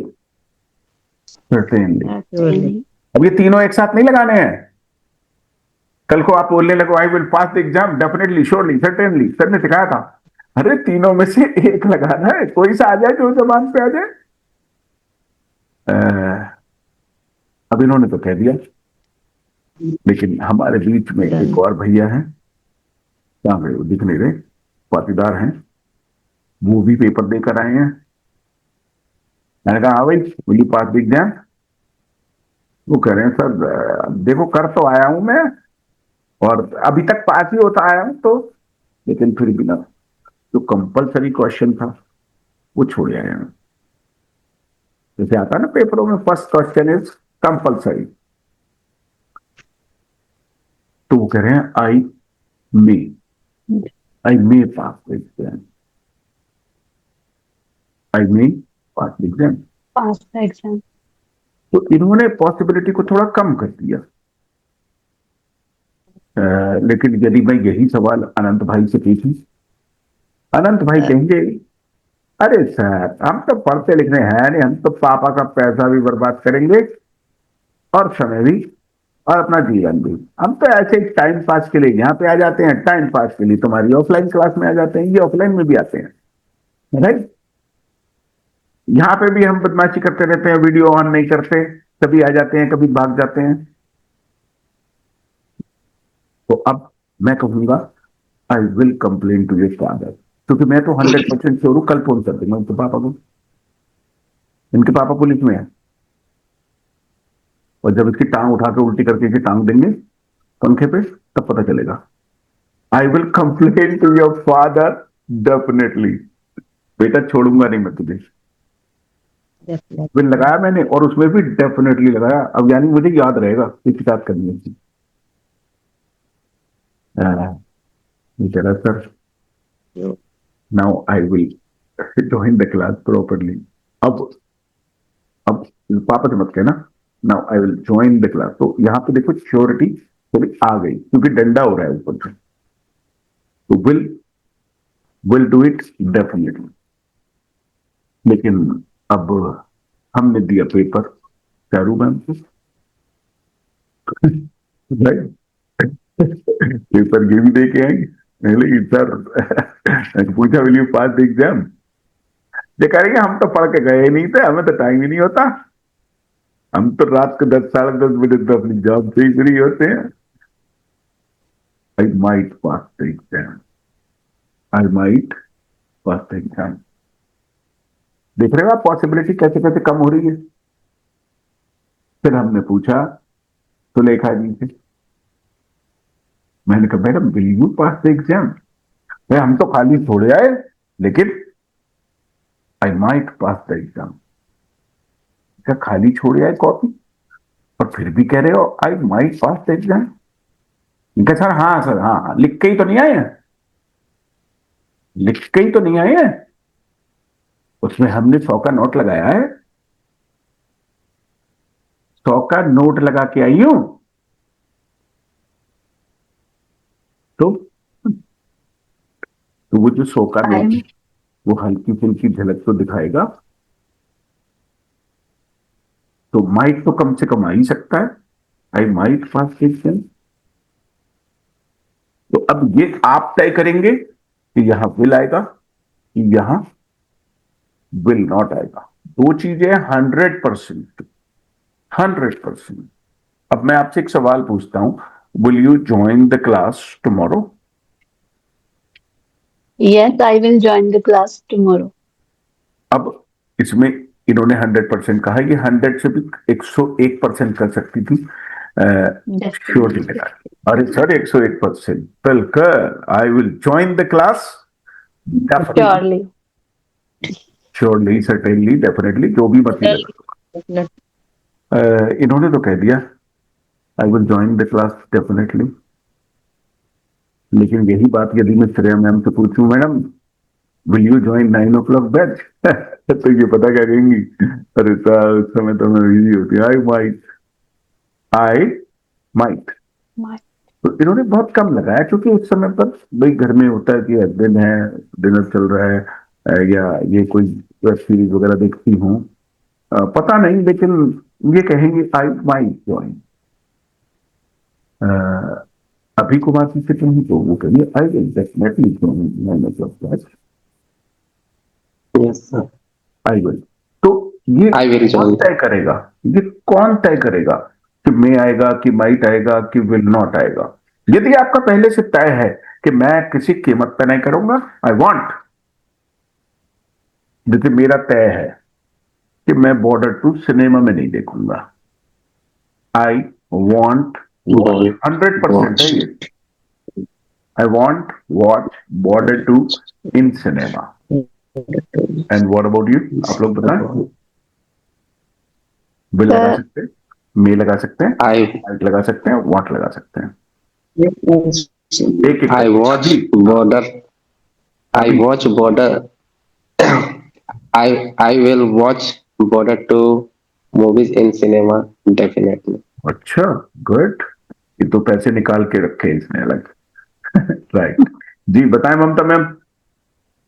certainly. Definitely. अब ये तीनों एक साथ नहीं लगाने हैं। कल को आप बोलने लगो I will pass the exam definitely, surely, certainly, sir ने सिखाया था। अरे तीनों में से एक लगाना है, कोई सा आ जाए जो जबान पे आ जाए। अब इन्होंने तो कह दिया, लेकिन हमारे बीच में एक और भैया हैं, कहां गए वो, दिख नहीं रहे, पाटीदार हैं, वो भी पेपर देकर आए हैं। मैंने कहा हाँ भाई will you pass the exam? वो कह रहे हैं सर देखो कर तो आया हूं मैं, और अभी तक पास ही होता आया हूं, तो लेकिन फिर भी ना जो कंपलसरी क्वेश्चन था वो छोड़ आया हूं। जैसे आता ना पेपरों में फर्स्ट क्वेश्चन इज कंपलसरी, तो वो कह रहे हैं I may pass the exam, I may pass the exam. Pass the exam. तो इन्होंने पॉसिबिलिटी को थोड़ा कम कर दिया। लेकिन यदि मैं यही सवाल अनंत भाई से पूछूं, अनंत भाई कहेंगे अरे सर हम तो पढ़ते लिखने हैं नहीं, हम तो पापा का पैसा भी बर्बाद करेंगे और समय भी और अपना जीवन भी, हम तो ऐसे ही टाइम पास के लिए यहाँ पे आ जाते हैं, टाइम पास के लिए तुम्हारी ऑफलाइन क्लास में आ जाते हैं, ये ऑफलाइन में भी आते हैं, राइट? यहाँ पे भी हम बदमाशी करते रहते हैं, वीडियो ऑन नहीं करते, कभी आ जाते हैं कभी भाग जाते हैं। तो अब मैं कहूंगा I will complain to your father, क्योंकि मैं तो 100% श्योर हूं, कल फोन कर दूंगा उनके पापा को, इनके पापा पुलिस में है, और जब इसकी टांग उठा के उल्टी करके इसे टांग देंगे पंखे पे तब पता चलेगा। I will complain to your father definitely, बेटा छोड़ूंगा नहीं मैं तुझे। विल लगाया मैंने और उसमें भी डेफिनेटली लगाया, अब यानी मुझे याद रहेगा इसके साथ करनी है। Sir now I will join the class properly. अब पापा से मत कहना, now I will join the class. तो यहाँ पे देखो श्योरिटी थोड़ी आ गई क्योंकि डंडा हो रहा है ऊपर से, तो विल डू इट डेफिनेटली। लेकिन अब हमने दिया पेपर चारू मैम को, पेपर ये भी दे के आएंगे, लेकिन सर पूछा will you pass the exam? ये कहेंगे हम तो पढ़ के गए नहीं थे, हमें तो टाइम ही नहीं होता, हम तो रात को 10 साढ़े 10 बजे तो अपनी जॉब से ही फ्री होते हैं। I might pass the exam, I might pass the exam. देख रहे हो आप पॉसिबिलिटी कैसे कैसे कम हो रही है। फिर हमने पूछा सुलेखा जी से, मैंने कहा madam will you pass the exam? भाई हम तो खाली छोड़े आए, लेकिन I might pass the exam. क्या खाली छोड़े आए कॉपी और फिर भी कह रहे हो I might pass the exam? इनका सर हाँ लिख के ही तो नहीं आए हैं, लिख के ही तो नहीं आए हैं, उसमें हमने 100 का नोट लगाया है, 100 का नोट लगा के आई हूं। तो वो जो 100 का नोट वो हल्की फुल्की झलक तो दिखाएगा, तो माइट तो कम से कम आ ही सकता है, I might pass the exam. तो अब ये आप तय करेंगे कि यहां विल आएगा कि यहां विल नॉट आएगा। दो चीजें 100%। 100%। अब मैं आपसे एक सवाल पूछता हूं, will you join the class tomorrow? Yes, I will join the class tomorrow. अब इसमें इन्होंने 100% कहा, ये 100 से भी 101% कर सकती थी। Surely Definitely. लगा, अरे सर 101%, बिल्कुल, I will join the class definitely, Surely. Surely, certainly, definitely, जो भी मर्जी लगा। इन्होंने तो कह दिया I will join the class definitely, लेकिन यही बात यदि मैं श्रेया मैम से पूछूं, madam will you join 9 o'clock batch, तो ये पता क्या कहेंगी, अरे सर उस समय तो मैं बिजी होती, आई माइट। Might. तो इन्होंने बहुत कम लगाया, क्योंकि उस समय पर भाई घर में होता है कि दिन है, डिनर चल रहा है, या ये कोई वेब सीरीज वगैरह देखती हूँ, पता नहीं, लेकिन ये कहेंगे आई माइट ज्वाइन। अभी को बात से कहीं तो वो कहिए I will definitely join 9 o'clock batch, Yes, sir. I will. तो ये I will कौन join. तय करेगा, ये कौन तय करेगा कि मे आएगा कि माइट आएगा कि विल नॉट आएगा? यदि आपका पहले से तय है कि मैं किसी कीमत पे नहीं करूंगा, आई वांट, जैसे मेरा तय है कि मैं बॉर्डर 2 सिनेमा में नहीं देखूंगा, आई वॉन्ट, 100% है ये, I want watch border 2 in cinema. And what about you, आप लोग बताएं, विल लगा सकते हैं, मे लगा सकते हैं, I माइट लगा सकते हैं, वॉट लगा सकते हैं, एक एक I watch अभी, border. I अभी। watch border. I will watch border 2 movies in cinema definitely. अच्छा, गुड, ये तो पैसे निकाल के रखे हैं इसने अलग। राइट, जी बताएं ममता ma'am.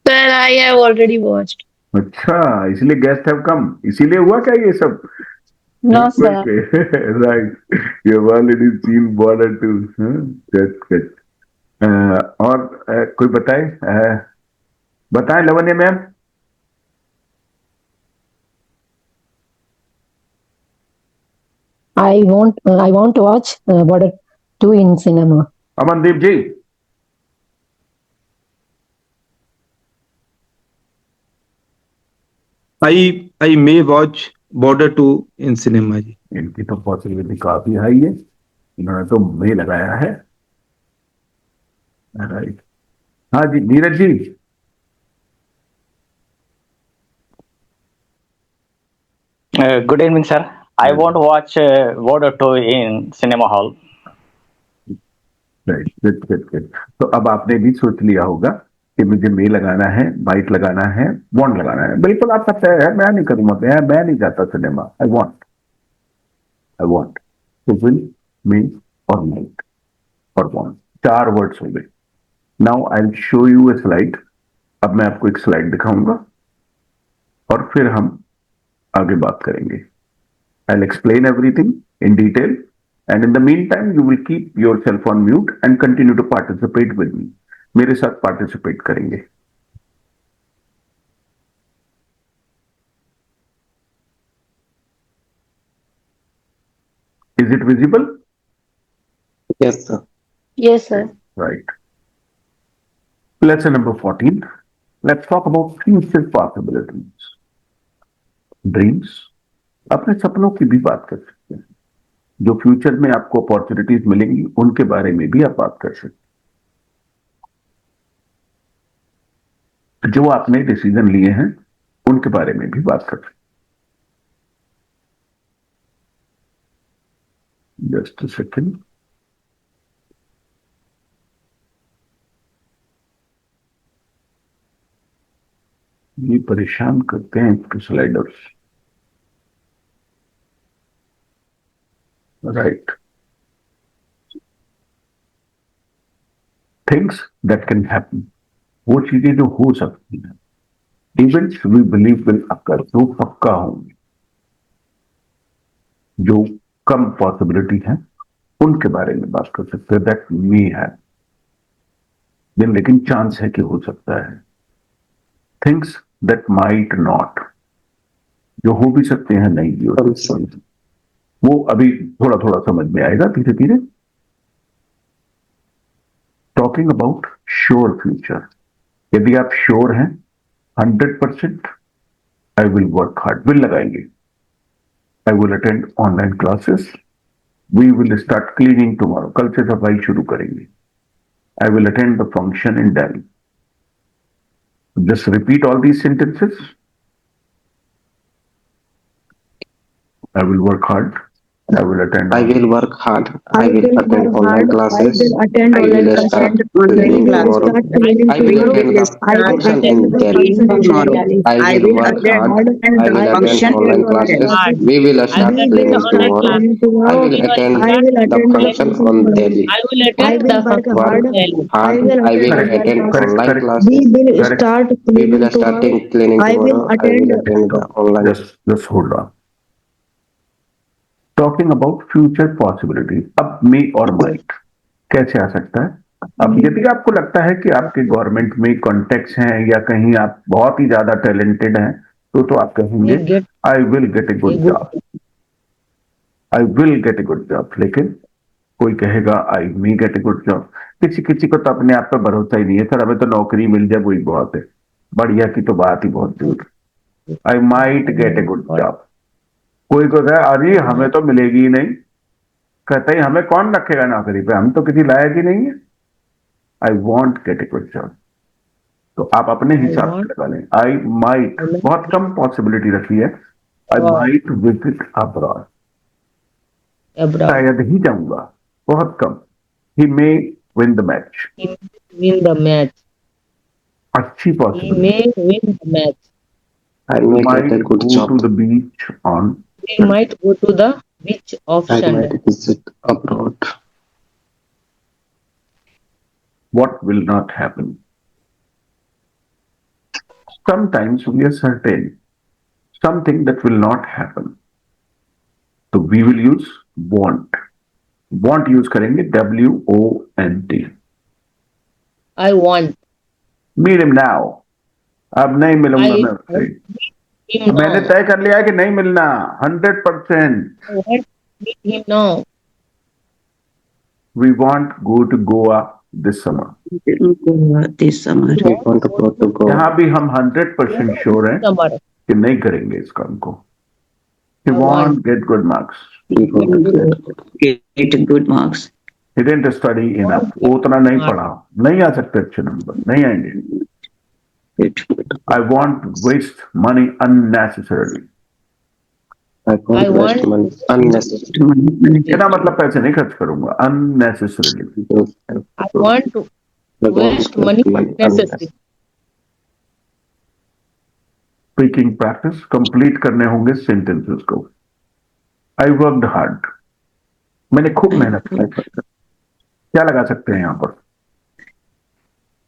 Sir, I have already watched. अच्छा, इसलिए गेस्ट हैव कम, इसीलिए हुआ क्या ये सब? No, sir. Right, you have already seen Border 2, good good. और कोई बताए, बताएं Lavanya ma'am. I want to watch Border 2 in cinema. Amandeep ji. I may watch Border 2 in cinema ji. इनकी तो पॉसिबिलिटी काफी हाई है, इन्होंने तो मे लगाया है। राइट, हाँ जी Neeraj ji. Good evening, sir. I won't watch Border 2 in cinema hall. Right, good good good. तो अब आपने भी सोच लिया होगा कि मुझे मे लगाना है, वाइट लगाना है, वॉन्ट लगाना है। बिल्कुल आपका तय है, मैं नहीं करूंगा, मैं नहीं जाता सिनेमा, आई वॉन्ट। तो विल, मे और माइट और वॉन्ट, 4 वर्ड्स हो गए। Now I will show U A slide. अब मैं आपको एक स्लाइड दिखाऊंगा और फिर हम आगे बात करेंगे। I'll explain everything in detail, and in the meantime you will keep yourself on mute and continue to participate with me. मेरे साथ participate करेंगे। Is it visible? Yes, sir. Yes, sir. Right. Lesson number 14. Let's talk about future possibilities. Dreams. अपने सपनों की भी बात कर सकते हैं, जो फ्यूचर में आपको अपॉर्चुनिटीज मिलेंगी उनके बारे में भी आप बात कर सकते हैं, जो आपने डिसीजन लिए हैं उनके बारे में भी बात कर सकते हैं। जस्ट अ सेकेंड, ये परेशान करते हैं sliders. Right, things that can happen, वो चीजें जो हो सकती हैं, events we believe will occur, जो पक्का होंगे, जो कम पॉसिबिलिटी है उनके बारे में बात कर सकते हैं, दैट मे हैव, लेकिन चांस है कि हो सकता है। थिंग्स that might not, जो हो भी सकते हैं नहीं भी हो सकते हैं। वो अभी थोड़ा थोड़ा समझ में आएगा धीरे धीरे। टॉकिंग अबाउट श्योर फ्यूचर, यदि आप श्योर हैं 100%, I will work hard, will लगाएंगे। I will attend online classes, we will start cleaning tomorrow, कल से सफाई शुरू करेंगे। I will attend the function in Delhi. Just repeat all these sentences. I will work hard. I will attend. I will work hard. I will attend online classes. Attend I online will start classes. cleaning Classes. tomorrow. Start cleaning I will tomorrow. attend the I will function attend in the Delhi. function tomorrow. in I I will will work attend hard. and I will the attend function online in classes. Delhi. We will start attend cleaning the tomorrow. classes I tomorrow. will attend I will the attend the function function on tomorrow. Delhi. I will I attend will the work function hard. in Delhi. I Hard. will I will attend Correct. attend online online classes. Correct. We classes. will Correct. start We will cleaning start tomorrow. cleaning I will tomorrow. I will attend. attend the online. Just hold on. Talking about future possibilities. अब मे और माइट कैसे आ सकता है? अब यदि आपको लगता है कि आपके गवर्नमेंट में कॉन्टेक्ट्स हैं या कहीं आप बहुत ही ज्यादा टैलेंटेड हैं, तो आप कहेंगे You get I will get a a good good job, I will get a good job. लेकिन कोई कहेगा I me get a good job. किसी किसी को तो अपने आप पे भरोसा ही नहीं है, सर हमें तो नौकरी मिल जाए वही बहुत है, बढ़िया की तो बात ही बहुत दूर। I might get a good job. कोई को कहे अरे हमें तो मिलेगी ही नहीं, कहते ही हमें कौन रखेगा नौकरी पे, हम तो किसी लायक ही नहीं है। I want gate a good job, तो आप अपने हिसाब से लगा लें। आई माइट बहुत कम पॉसिबिलिटी रखी है। I might visit abroad, abroad. शायद ही जाऊंगा, बहुत कम। ही may win the match, He may win the match. अच्छी He possibility. may win the match. I may get might a good go job. To the beach on, We might go to the beach of I Sunday. might visit abroad. what will not happen. Sometimes we are certain something that will not happen, so we will use want. Want use करेंगे WONT. I want Meet him now. अब नहीं मिलूंगा I मैं उससे। him मैंने now. तय कर लिया है कि नहीं मिलना 100%. I want to meet him now. We want go to Goa this summer. This summer. We want to go to Goa. यहाँ भी हम 100% श्योर हैं Summer. कि नहीं करेंगे इस काम को। He I won't want. get good marks. We want to Get good marks. He didn't study enough. वो उतना नहीं पढ़ा, नहीं आ सकते अच्छे नंबर, नहीं आएंगे। Good. I want to waste money unnecessarily. I want I to waste want- money unnecessarily. क्या मतलब पैसे नहीं खर्च करूंगा unnecessarily. I want to I want waste to money waste unnecessary. Speaking practice complete करने होंगे सेंटेंसेस को। I worked hard. मैंने खूब मेहनत की। क्या लगा सकते हैं यहाँ पर?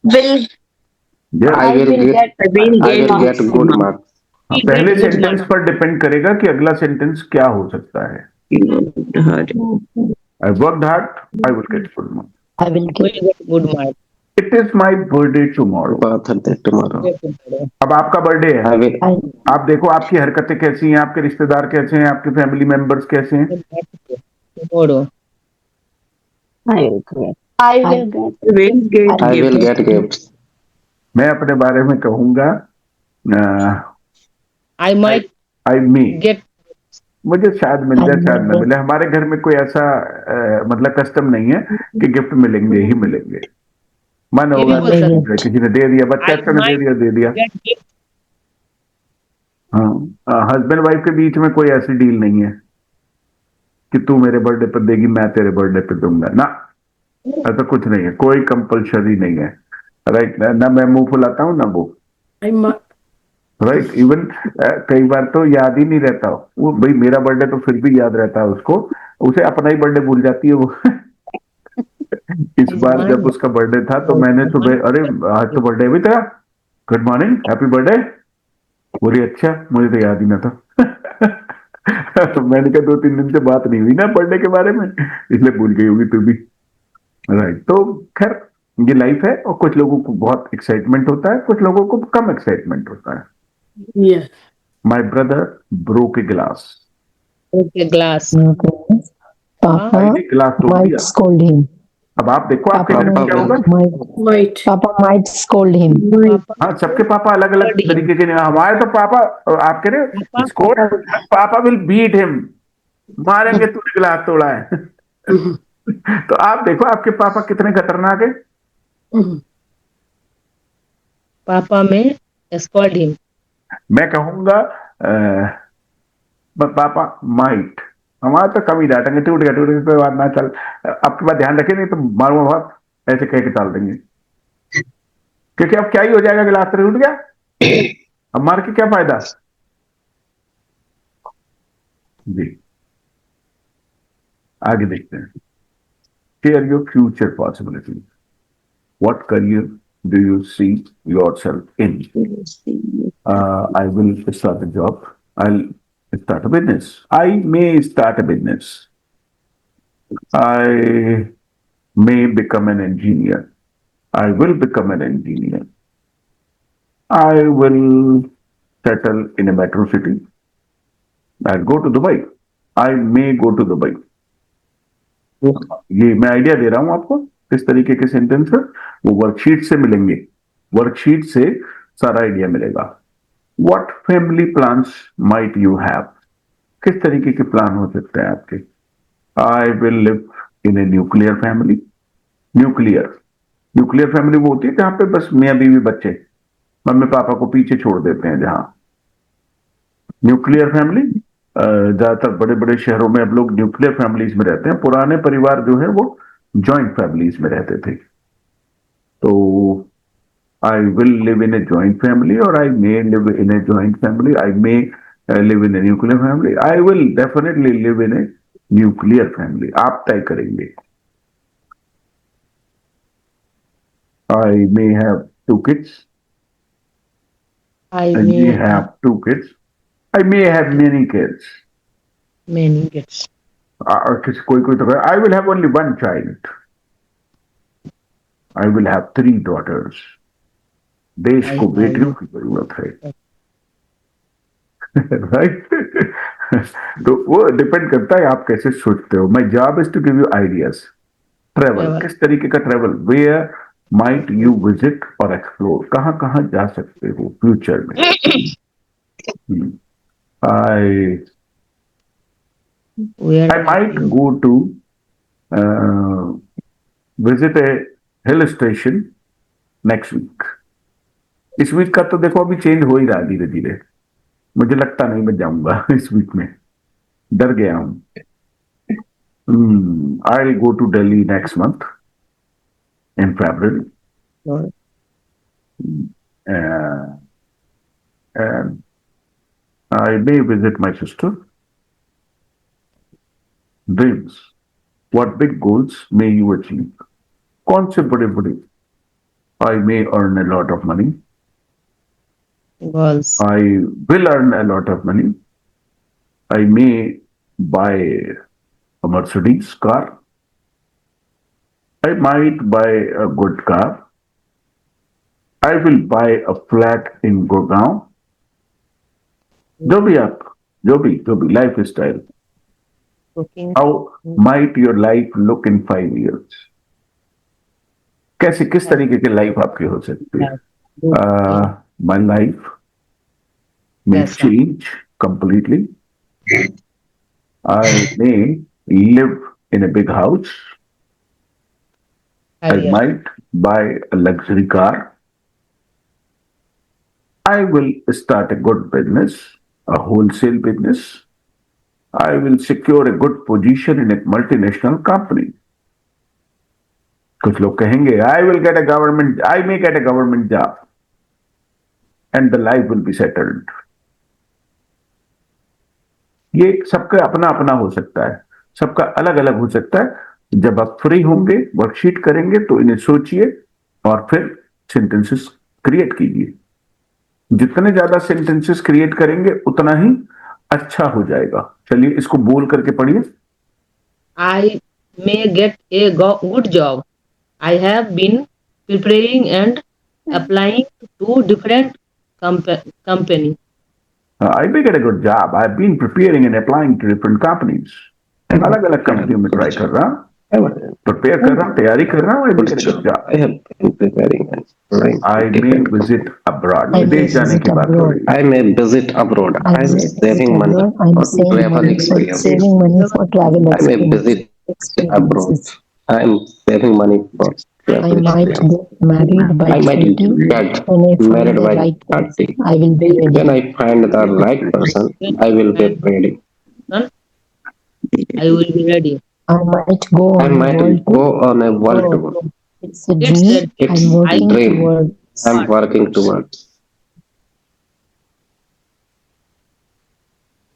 Will Yes. I will get. I will I will get good marks. हाँ, पहले सेंटेंस पर डिपेंड करेगा कि अगला सेंटेंस क्या हो सकता है। Hard. I worked hard. I will get good marks. I will We get. get good marks. It is my birthday tomorrow. Birthday tomorrow. अब आपका बर्थडे है। I will. I, आप देखो आपकी हरकतें कैसी हैं, आपके रिश्तेदार कैसे हैं, आपके फैमिली मेंबर्स कैसे हैं। Tomorrow. I will get. I will get. Will get I will gifts. get gifts. मैं अपने बारे में कहूंगा I might I me, get. मुझे शायद मिल जाए I शायद ना will. मिले। हमारे घर में कोई ऐसा मतलब कस्टम नहीं है कि गिफ्ट मिलेंगे ही मिलेंगे। मन होगा ये भी बोल किसी ने दे दिया, बच्चा अच्छा ने दे दिया। Get gift. हाँ, हस्बैंड वाइफ के बीच में कोई ऐसी डील नहीं है कि तू मेरे बर्थडे पर देगी मैं तेरे बर्थडे पे दूंगा ना, ऐसा कुछ नहीं है, कोई कंपल्सरी नहीं है। राइट, ना मैं मुंह फुलाता हूँ ना वो। राइट, इवन कई बार तो याद ही नहीं रहता वो, भाई मेरा बर्थडे तो फिर भी याद रहता है उसको, उसे अपना ही बर्थडे भूल जाती है वो। इस बार जब उसका बर्थडे था तो मैंने सुबह, अरे आज तो बर्थडे भी तेरा, गुड मॉर्निंग हैप्पी बर्थडे, बोली अच्छा मुझे तो याद ही ना था। तो मैंने कहा 2-3 दिन से बात नहीं हुई ना बर्थडे के बारे में, इसलिए भूल गई होगी तू भी। राइट, तो खैर ये लाइफ है और कुछ लोगों को बहुत एक्साइटमेंट होता है, कुछ लोगों को कम एक्साइटमेंट होता है। Yeah. My brother broke a glass. Okay, glass. Okay. Papa भाई ने गिलास तोड़ might दिया. scold him. अब आप देखो आपके Papa घर में क्या होगा. Might. Papa might scold him. Papa, हाँ, सबके पापा अलग अलग Scold him. तरीके के नहीं. हमारे तो पापा, आप कह रहे हो Papa, स्कोर, पापा विल बीट हिम, मारेंगे तूने गिलास तोड़ा है. तो आप देखो आपके पापा कितने खतरनाक है. Papa may scold him. मैं कहूंगा पापा माइट, हमारा तो कभी डांटेंगे, टूट गया कोई बात ना, चल आपके बात ध्यान रखें, नहीं तो मारूंगा बहुत, ऐसे कह के टाल देंगे. क्योंकि अब क्या ही हो जाएगा, गिलास तो टूट गया, अब मार के क्या फायदा. जी आगे देखते हैं. Share your future possibility. What career do you see yourself in. I will start a job. I'll start a business. I may start a business. I may become an engineer. I will become an engineer. I will settle in a metro city. I'll go to Dubai. I may go to Dubai. ये मैं आइडिया दे रहा हूं आपको किस तरीके के सेंटेंस है, वो वर्कशीट से मिलेंगे. वर्कशीट से सारा आइडिया मिलेगा. What family plans might you have? किस तरीके के प्लान हो सकते हैं आपके. I will live in a nuclear family. Nuclear family वो होती है जहां पे बस मियां बीवी बच्चे, मम्मी पापा को पीछे छोड़ देते हैं. जहां न्यूक्लियर फैमिली, ज्यादातर बड़े बड़े शहरों में अब लोग न्यूक्लियर फैमिलीज में रहते हैं. पुराने परिवार जो है वो जॉइंट फैमिलीज में रहते थे. तो I will live in a joint family, or I may live in a joint family. I may live in a nuclear family. I will definitely live in a nuclear family. आप तय करेंगे. I may have 2 kids. I I may may have 2 kids. I may have many kids. many kids. और किसी कोई तो I will have only 1 child. I will have 3 daughters. देश को बेटियों की जरूरत है. राइट. तो वो डिपेंड करता है आप कैसे सोचते हो. My job is to give you ideas. Travel, किस तरीके का travel. Where might you visit और एक्सप्लोर, कहाँ कहाँ जा सकते हो फ्यूचर में. Where I might go to visit a hill station next week. इस वीक का तो देखो अभी चेंज हो ही रहा धीरे धीरे. मुझे लगता नहीं मैं जाऊंगा इस वीक में, डर गया हूं. I will go to Delhi next month in February. And I may visit my sister. Dreams. What big goals may you achieve? कौन से बड़े बड़े. I may earn a lot of money. goals. I will earn a lot of money. I may buy a Mercedes car. I might buy a good car. I will buy a flat in Gurgaon. जो भी lifestyle. Cooking. How might your life look in 5 years? कैसे किस तरीके की लाइफ आपकी हो सकती है. My life may Yes, sir. change completely. I may live in a big house. I Career. might buy a luxury car. I will start a good business, a wholesale business. I will secure a good position in a multinational company. कुछ लोग कहेंगे I may get a government job and the life will be settled. ये सबका अपना अपना हो सकता है, सबका अलग अलग हो सकता है. जब आप फ्री होंगे, वर्कशीट करेंगे तो इन्हें सोचिए और फिर सेंटेंसेस क्रिएट कीजिए. जितने ज्यादा सेंटेंसेस क्रिएट करेंगे उतना ही अच्छा हो जाएगा. चलिए इसको बोल करके पढ़िए. I may get a good job. I have been preparing and applying to different company. I may get a good job. I've been preparing and applying to different companies. अलग अलग कंपनियों में ट्राई कर रहा हूँ, प्रिपेयर कर रहा हूँ, तैयारी कर रहा हूँ. I may get a good job. I have been preparing and applying to I may different visit abroad. I may विदेश जाने visit की बात हो abroad. रही है. I may visit abroad. I I'm may saving visit money abroad. I'm for saving travel money, experience. saving money for travel I may visit abroad. experiences. I'm saving money for I travel might experience. get married by I might 30 get when I find married the by right 30. person. I will be When ready. I find the right person, I will get ready. I will be ready. I might go I on a might world go tour. on a world tour. It's a It's dream a It's I'm a working dream towards. I'm working towards.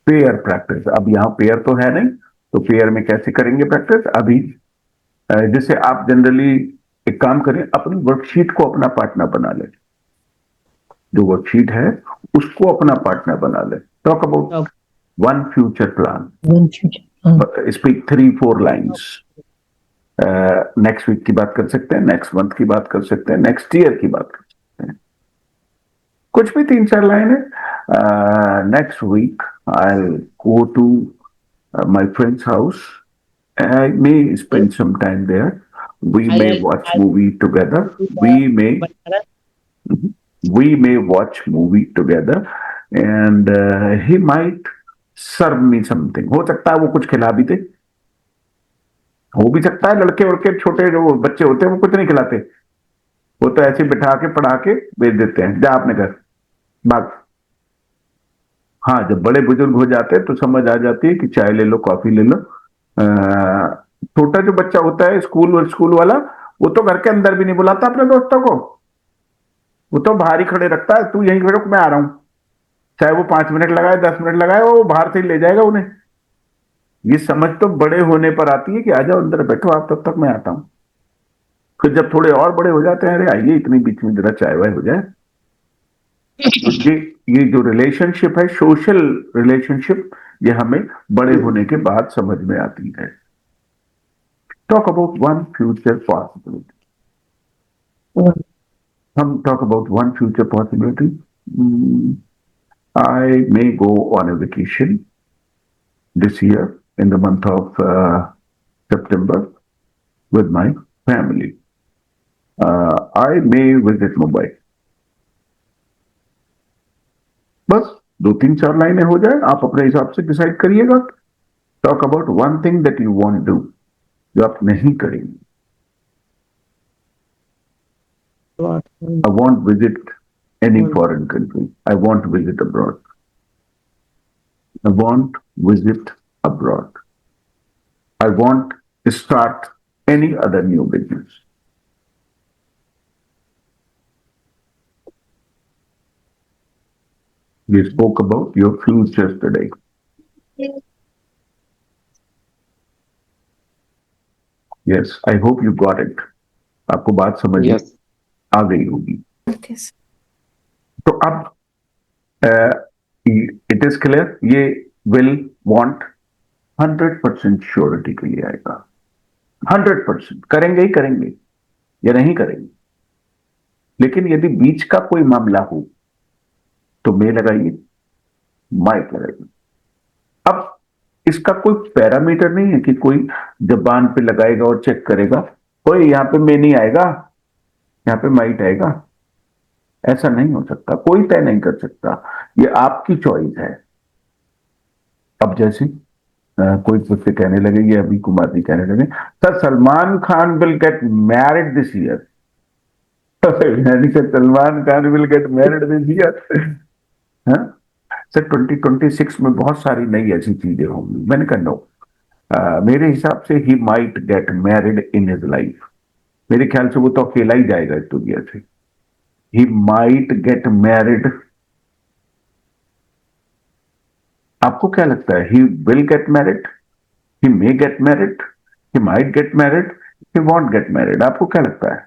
Pair practice. अब यहाँ पेयर तो है नहीं, तो पेयर में कैसे करेंगे प्रैक्टिस? अभी जैसे आप जनरली एक काम करें, अपनी वर्कशीट को अपना पार्टनर बना लें. जो वर्कशीट है उसको अपना पार्टनर बना लें. Talk about one future plan. One future. Speak 3-4 lines. Next week की बात कर सकते हैं, नेक्स्ट मंथ की बात कर सकते हैं, नेक्स्ट ईयर की बात कर सकते हैं. कुछ भी 3-4 लाइन है. Next week I will go to my friend's house. I may spend some time there. We may watch movie together. We may watch movie together, and he might serve me something. हो सकता है वो कुछ खिला भी दे. हो भी सकता है लड़के वड़के छोटे जो बच्चे होते हैं वो कुछ नहीं खिलाते. वो तो ऐसे बिठा के पढ़ा के भेज देते हैं, जा अपने घर भाग. हाँ, जब बड़े बुजुर्ग हो जाते हैं तो समझ आ जाती है कि चाय ले लो, कॉफी ले लो. छोटा जो बच्चा होता है स्कूल वाला, वो तो घर के अंदर भी नहीं बुलाता अपने दोस्तों को. वो तो बाहर ही खड़े रखता है, तू यहीं खड़े रुक, मैं आ रहा हूं. चाहे वो 5 मिनट लगाए, 10 मिनट लगाए, वो बाहर से ही ले जाएगा उन्हें. ये समझ तो बड़े होने पर आती है कि आ जाओ अंदर बैठो आप, तब तक मैं आता हूं. फिर जब थोड़े और बड़े हो जाते हैं, अरे आइए इतनी बीच में जरा चाय वाय हो जाए. ये जो रिलेशनशिप है, सोशल रिलेशनशिप, ये हमें बड़े होने के बाद समझ में आती है. Talk about one future possibility. हम talk about one future possibility. I may go on a vacation this year in the month of September with my family. I may visit Mumbai. बस 2-3-4 लाइनें हो जाए, आप अपने हिसाब से डिसाइड करिएगा. Talk about one thing that you want do, जो आप नहीं करेंगे. I won't visit any foreign country. I won't visit abroad. I won't visit abroad. I won't start any other new business. We spoke about your futures today. Yes, I hope you got it. आपको बात समझ Yes. आ गई होगी. तो अब इट इज क्लियर. ये विल वांट 100% श्योरिटी के लिए आएगा. 100% करेंगे ही करेंगे या नहीं करेंगे. लेकिन यदि बीच का कोई मामला हो तो मे लगाइए, माइट लगाइए. अब इसका कोई पैरामीटर नहीं है कि कोई जबान पे लगाएगा और चेक करेगा, कोई यहां पे मे नहीं आएगा, यहां पे माइट आएगा. ऐसा नहीं हो सकता, कोई तय नहीं कर सकता. ये आपकी चॉइस है. अब जैसे कोई मुझसे कहने लगे, ये अभी कुमार जी कहने लगे, sir Salman Khan will get married this year. यानी कि Salman Khan will get married this year. Sir 2026 में बहुत सारी नई ऐसी चीजें होंगी. मैंने कहा नो, मेरे हिसाब से he might get married in his life. मेरे ख्याल से वो तो अकेला ही जाएगा इस दुनिया से. He might get married. आपको क्या लगता है? He will get married. He may get married. He might get married. He won't get married. आपको क्या लगता है?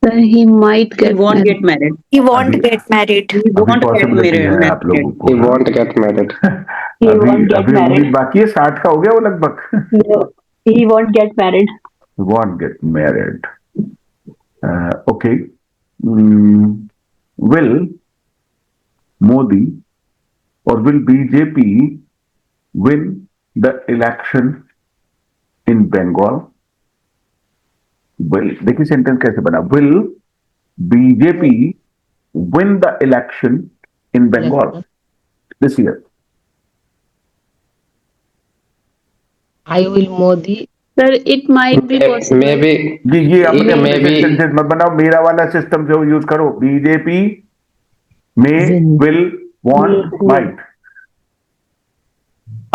He might He get won't married. get married. He won't get married. He अभी won't get पॉसिबिलिटी है married. आप लोगों को. He won't get married. He अभी won't get अभी married. उम्मीद बाकी है. 60 का हो गया वो लगभग. No, he won't get married. He won't get married. Okay. Will Modi और will BJP win the election in Bengal? Will, देखिए सेंटेंस कैसे बना, will BJP win the election in Bengal this year? I will Modi. Sir, it might be possible. Maybe ये अपने maybe सेंटेंस मत बनाओ, मेरा वाला सिस्टम जो यूज करो, बीजेपी में will want might.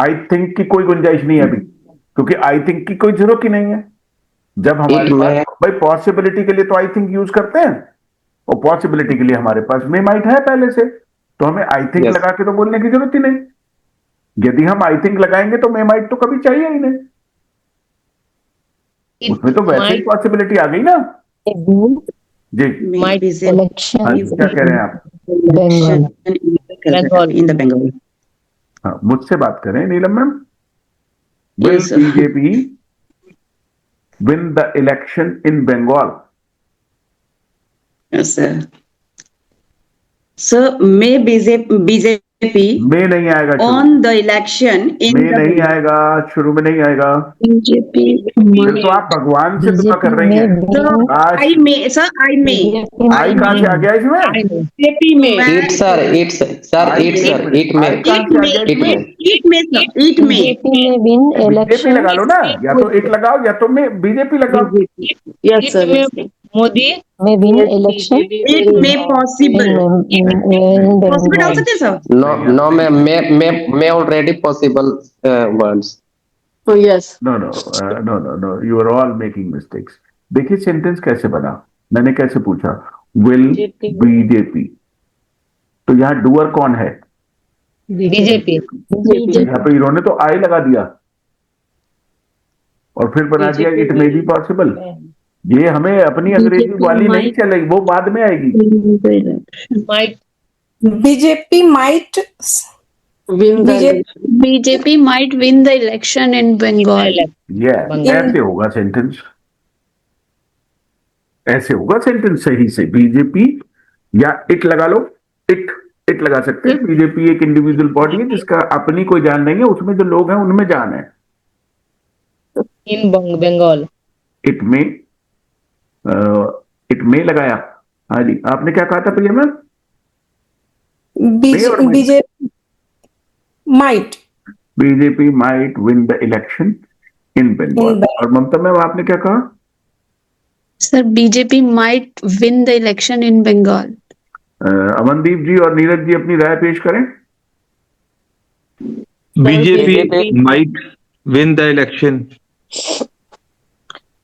I think की कोई गुंजाइश नहीं है अभी, क्योंकि आई थिंक की कोई जरूरत ही नहीं है। जब हमारे It पास may- भाई पॉसिबिलिटी के लिए तो आई थिंक यूज करते हैं, और पॉसिबिलिटी के लिए हमारे पास मे माइट है पहले से, तो हमें आई थिंक Yes. लगा के तो बोलने की जरूरत ही नहीं। यदि हम आई थिंक लगाएंगे तो मे माइट तो कभी चाहिए ही नहीं, It उसमें तो वैसे ही might पॉसिबिलिटी आ गई ना जी। May Might BJP election हाँ, क्या कह रहे हैं आप? Bengal. election in the Bengal. हाँ, मुझसे बात करें Neelam ma'am. Will Yes, sir. BJP win the election in Bengal? Yes, sir. Sir, may BJP में नहीं आएगा, on the election in में the नहीं Bengal. आएगा, शुरू में नहीं आएगा। BJP फिर तो आप भगवान से दुआ कर रही हैं। Sir, आज I may, sir, I may. आई कहां से आ गया इसमें? I know. BJP may. it sir, it sir, it sir, it may. आई कहां से आ गया It इसमें? may, it may, sir, it may. BJP may win BJP election. लगा लो ना, या तो इट लगाओ या तो मैं बीजेपी लगाओ। Yes, sir. It Yes, may sir. Modi. May win election It may possible. in Possible डाल Bengal. सकते हैं sir? No, ma'am, may already possible words. Oh yes. No, you are all making mistakes. देखिए सेंटेंस कैसे बना, मैंने कैसे पूछा, विल बीजेपी, तो यहाँ डूअर कौन है? BJP. यहाँ पे इन्होंने तो आई लगा दिया और फिर बना दिया इट मे बी पॉसिबल। ये हमें अपनी अंग्रेजी वाली नहीं चलेगी, वो बाद में आएगी। Might BJP might Win the BJP BJP might win the election in Bengal. ये बंगाल। ऐसे होगा सेंटेंस, ऐसे होगा सेंटेंस सही से। बीजेपी या इट लगा लो, इट लगा सकते हैं। बीजेपी एक इंडिविजुअल बॉडी है जिसका अपनी कोई जान नहीं है, उसमें जो लोग हैं उनमें जान है। in Bengal. इट में लगाया। हाँ जी, आपने क्या कहा था Priya ma'am? May or might? BJP might BJP might win the election in Bengal. In और ममता मैम आपने क्या कहा? Sir, BJP might win the election in Bengal. Amandeep जी और नीरज जी अपनी राय पेश करें। BJP might win the election.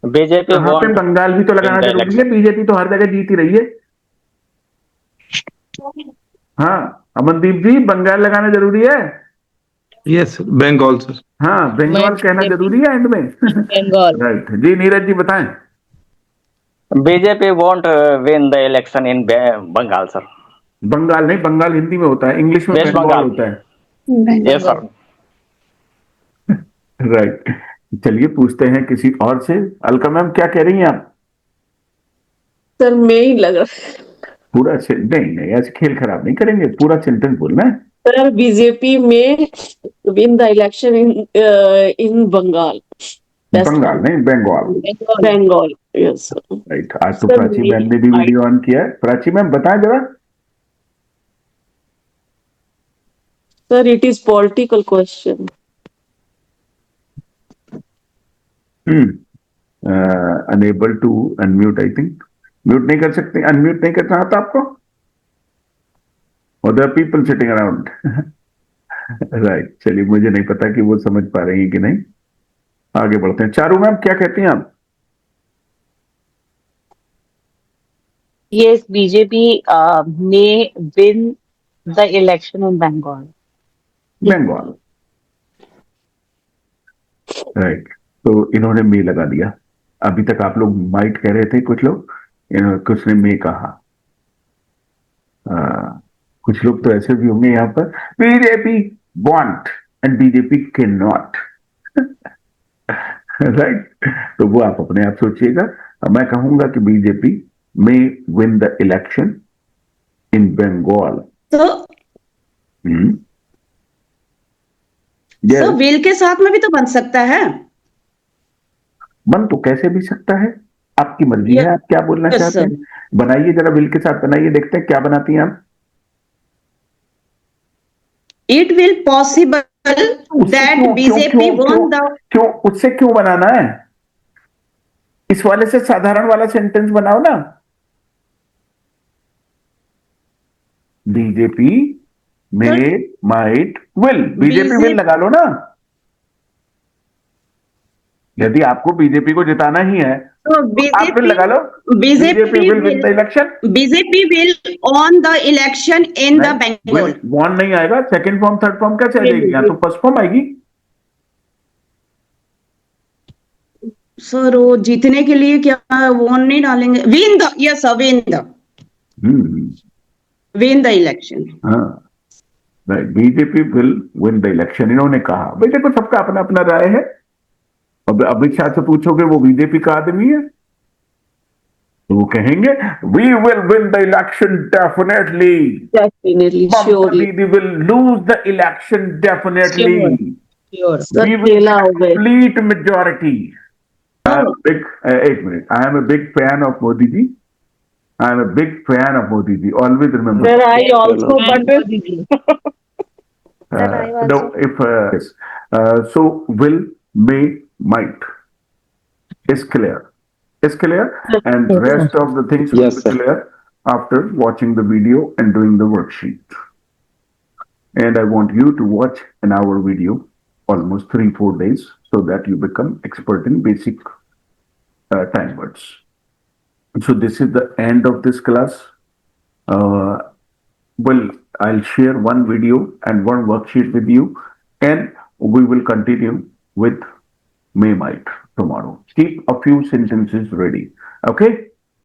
BJP यहाँ पे won't बंगाल भी तो लगाना win the जरूरी है, बीजेपी तो हर जगह जीती रही है। हाँ अमनदीप जी, बंगाल लगाना जरूरी है। Yes, Bengal, sir. हाँ, बंगाल कहना जरूरी है एंड में। Bengal. राइट जी, नीरज जी बताएं। BJP won't win the election in Bengal, sir. Bengal नहीं, बंगाल हिंदी में होता है, इंग्लिश में West बंगाल Bengal. होता है। Yes, sir. राइट, चलिए पूछते हैं किसी और से। अलका मैम क्या कह रही हैं आप? सर मैं ही लग रहा पूरा नहीं, ऐसे खेल खराब नहीं करेंगे, पूरा सेंटेंस बोलना है। Sir BJP may win the election in Bengal. Bengal नहीं, बंगाल। बंगाल यस राइट, आज तो Sir, प्राची मैम ने भी वीडियो ऑन किया है। प्राची मैम बताएं जरा। Sir it is political question. Unable to unmute, I think mute नहीं कर सकते, अनम्यूट नहीं करना आता आपको? और there are people sitting around. Right, चलिए मुझे नहीं पता कि वो समझ पा रही हैं कि नहीं। आगे बढ़ते हैं। चारू मैम क्या कहती हैं आप? Yes, BJP may win the election in Bengal. Bengal. Right, तो इन्होंने मे लगा दिया। अभी तक आप लोग माइट कह रहे थे, कुछ लोग, कुछ ने मे कहा। कुछ लोग तो ऐसे भी होंगे यहाँ पर, BJP want and BJP can not. Right, तो वो आप अपने आप सोचिएगा। मैं कहूंगा कि BJP may win the election in Bengal. तो Yes. सर विल के साथ में भी तो बन सकता है। बन तो कैसे भी सकता है, आपकी मर्जी है, आप क्या बोलना Yes, चाहते sir. हैं। बनाइए जरा, विल के साथ बनाइए, देखते हैं क्या बनाती हैं आप। इट विल पॉसिबल उससे दैट क्यों बीजेपी वॉन द क्यों उससे क्यों बनाना है, इस वाले से साधारण वाला सेंटेंस बनाओ ना। BJP may might will, BJP will लगा लो ना। यदि आपको बीजेपी को जिताना ही है तो आप विल लगा लो। BJP will win the election. BJP will on the election in the Bangalore. Won नहीं आएगा, सेकंड फॉर्म थर्ड फॉर्म क्या चाहिए, या तो फर्स्ट फॉर्म आएगी। सर वो जीतने के लिए क्या वॉन नहीं डालेंगे, win the, yes win the election. हाँ right, BJP will win the election, इन्होंने कहा। भाई देखो, सबका अपना अपना राय है। अब अमित शाह से पूछोगे, वो बीजेपी का आदमी है, तो वो कहेंगे we will win the election definitely, definitely surely Didi will lose the election definitely, Sure. We will complete majority. एक minute, I am a big fan of Modi ji, I am a big fan of Modi ji, always remember. Sir I also No, if so, will, may, might is clear. Is clear, and Yes, rest of the things will Yes, be sir. clear after watching the video and doing the worksheet. And I want you to watch an hour video, almost 3-4 days, so that you become expert in basic time words. So this is the end of this class. Well, I'll share one video and one worksheet with you, and we will continue with may might tomorrow. Keep a few sentences ready. Okay?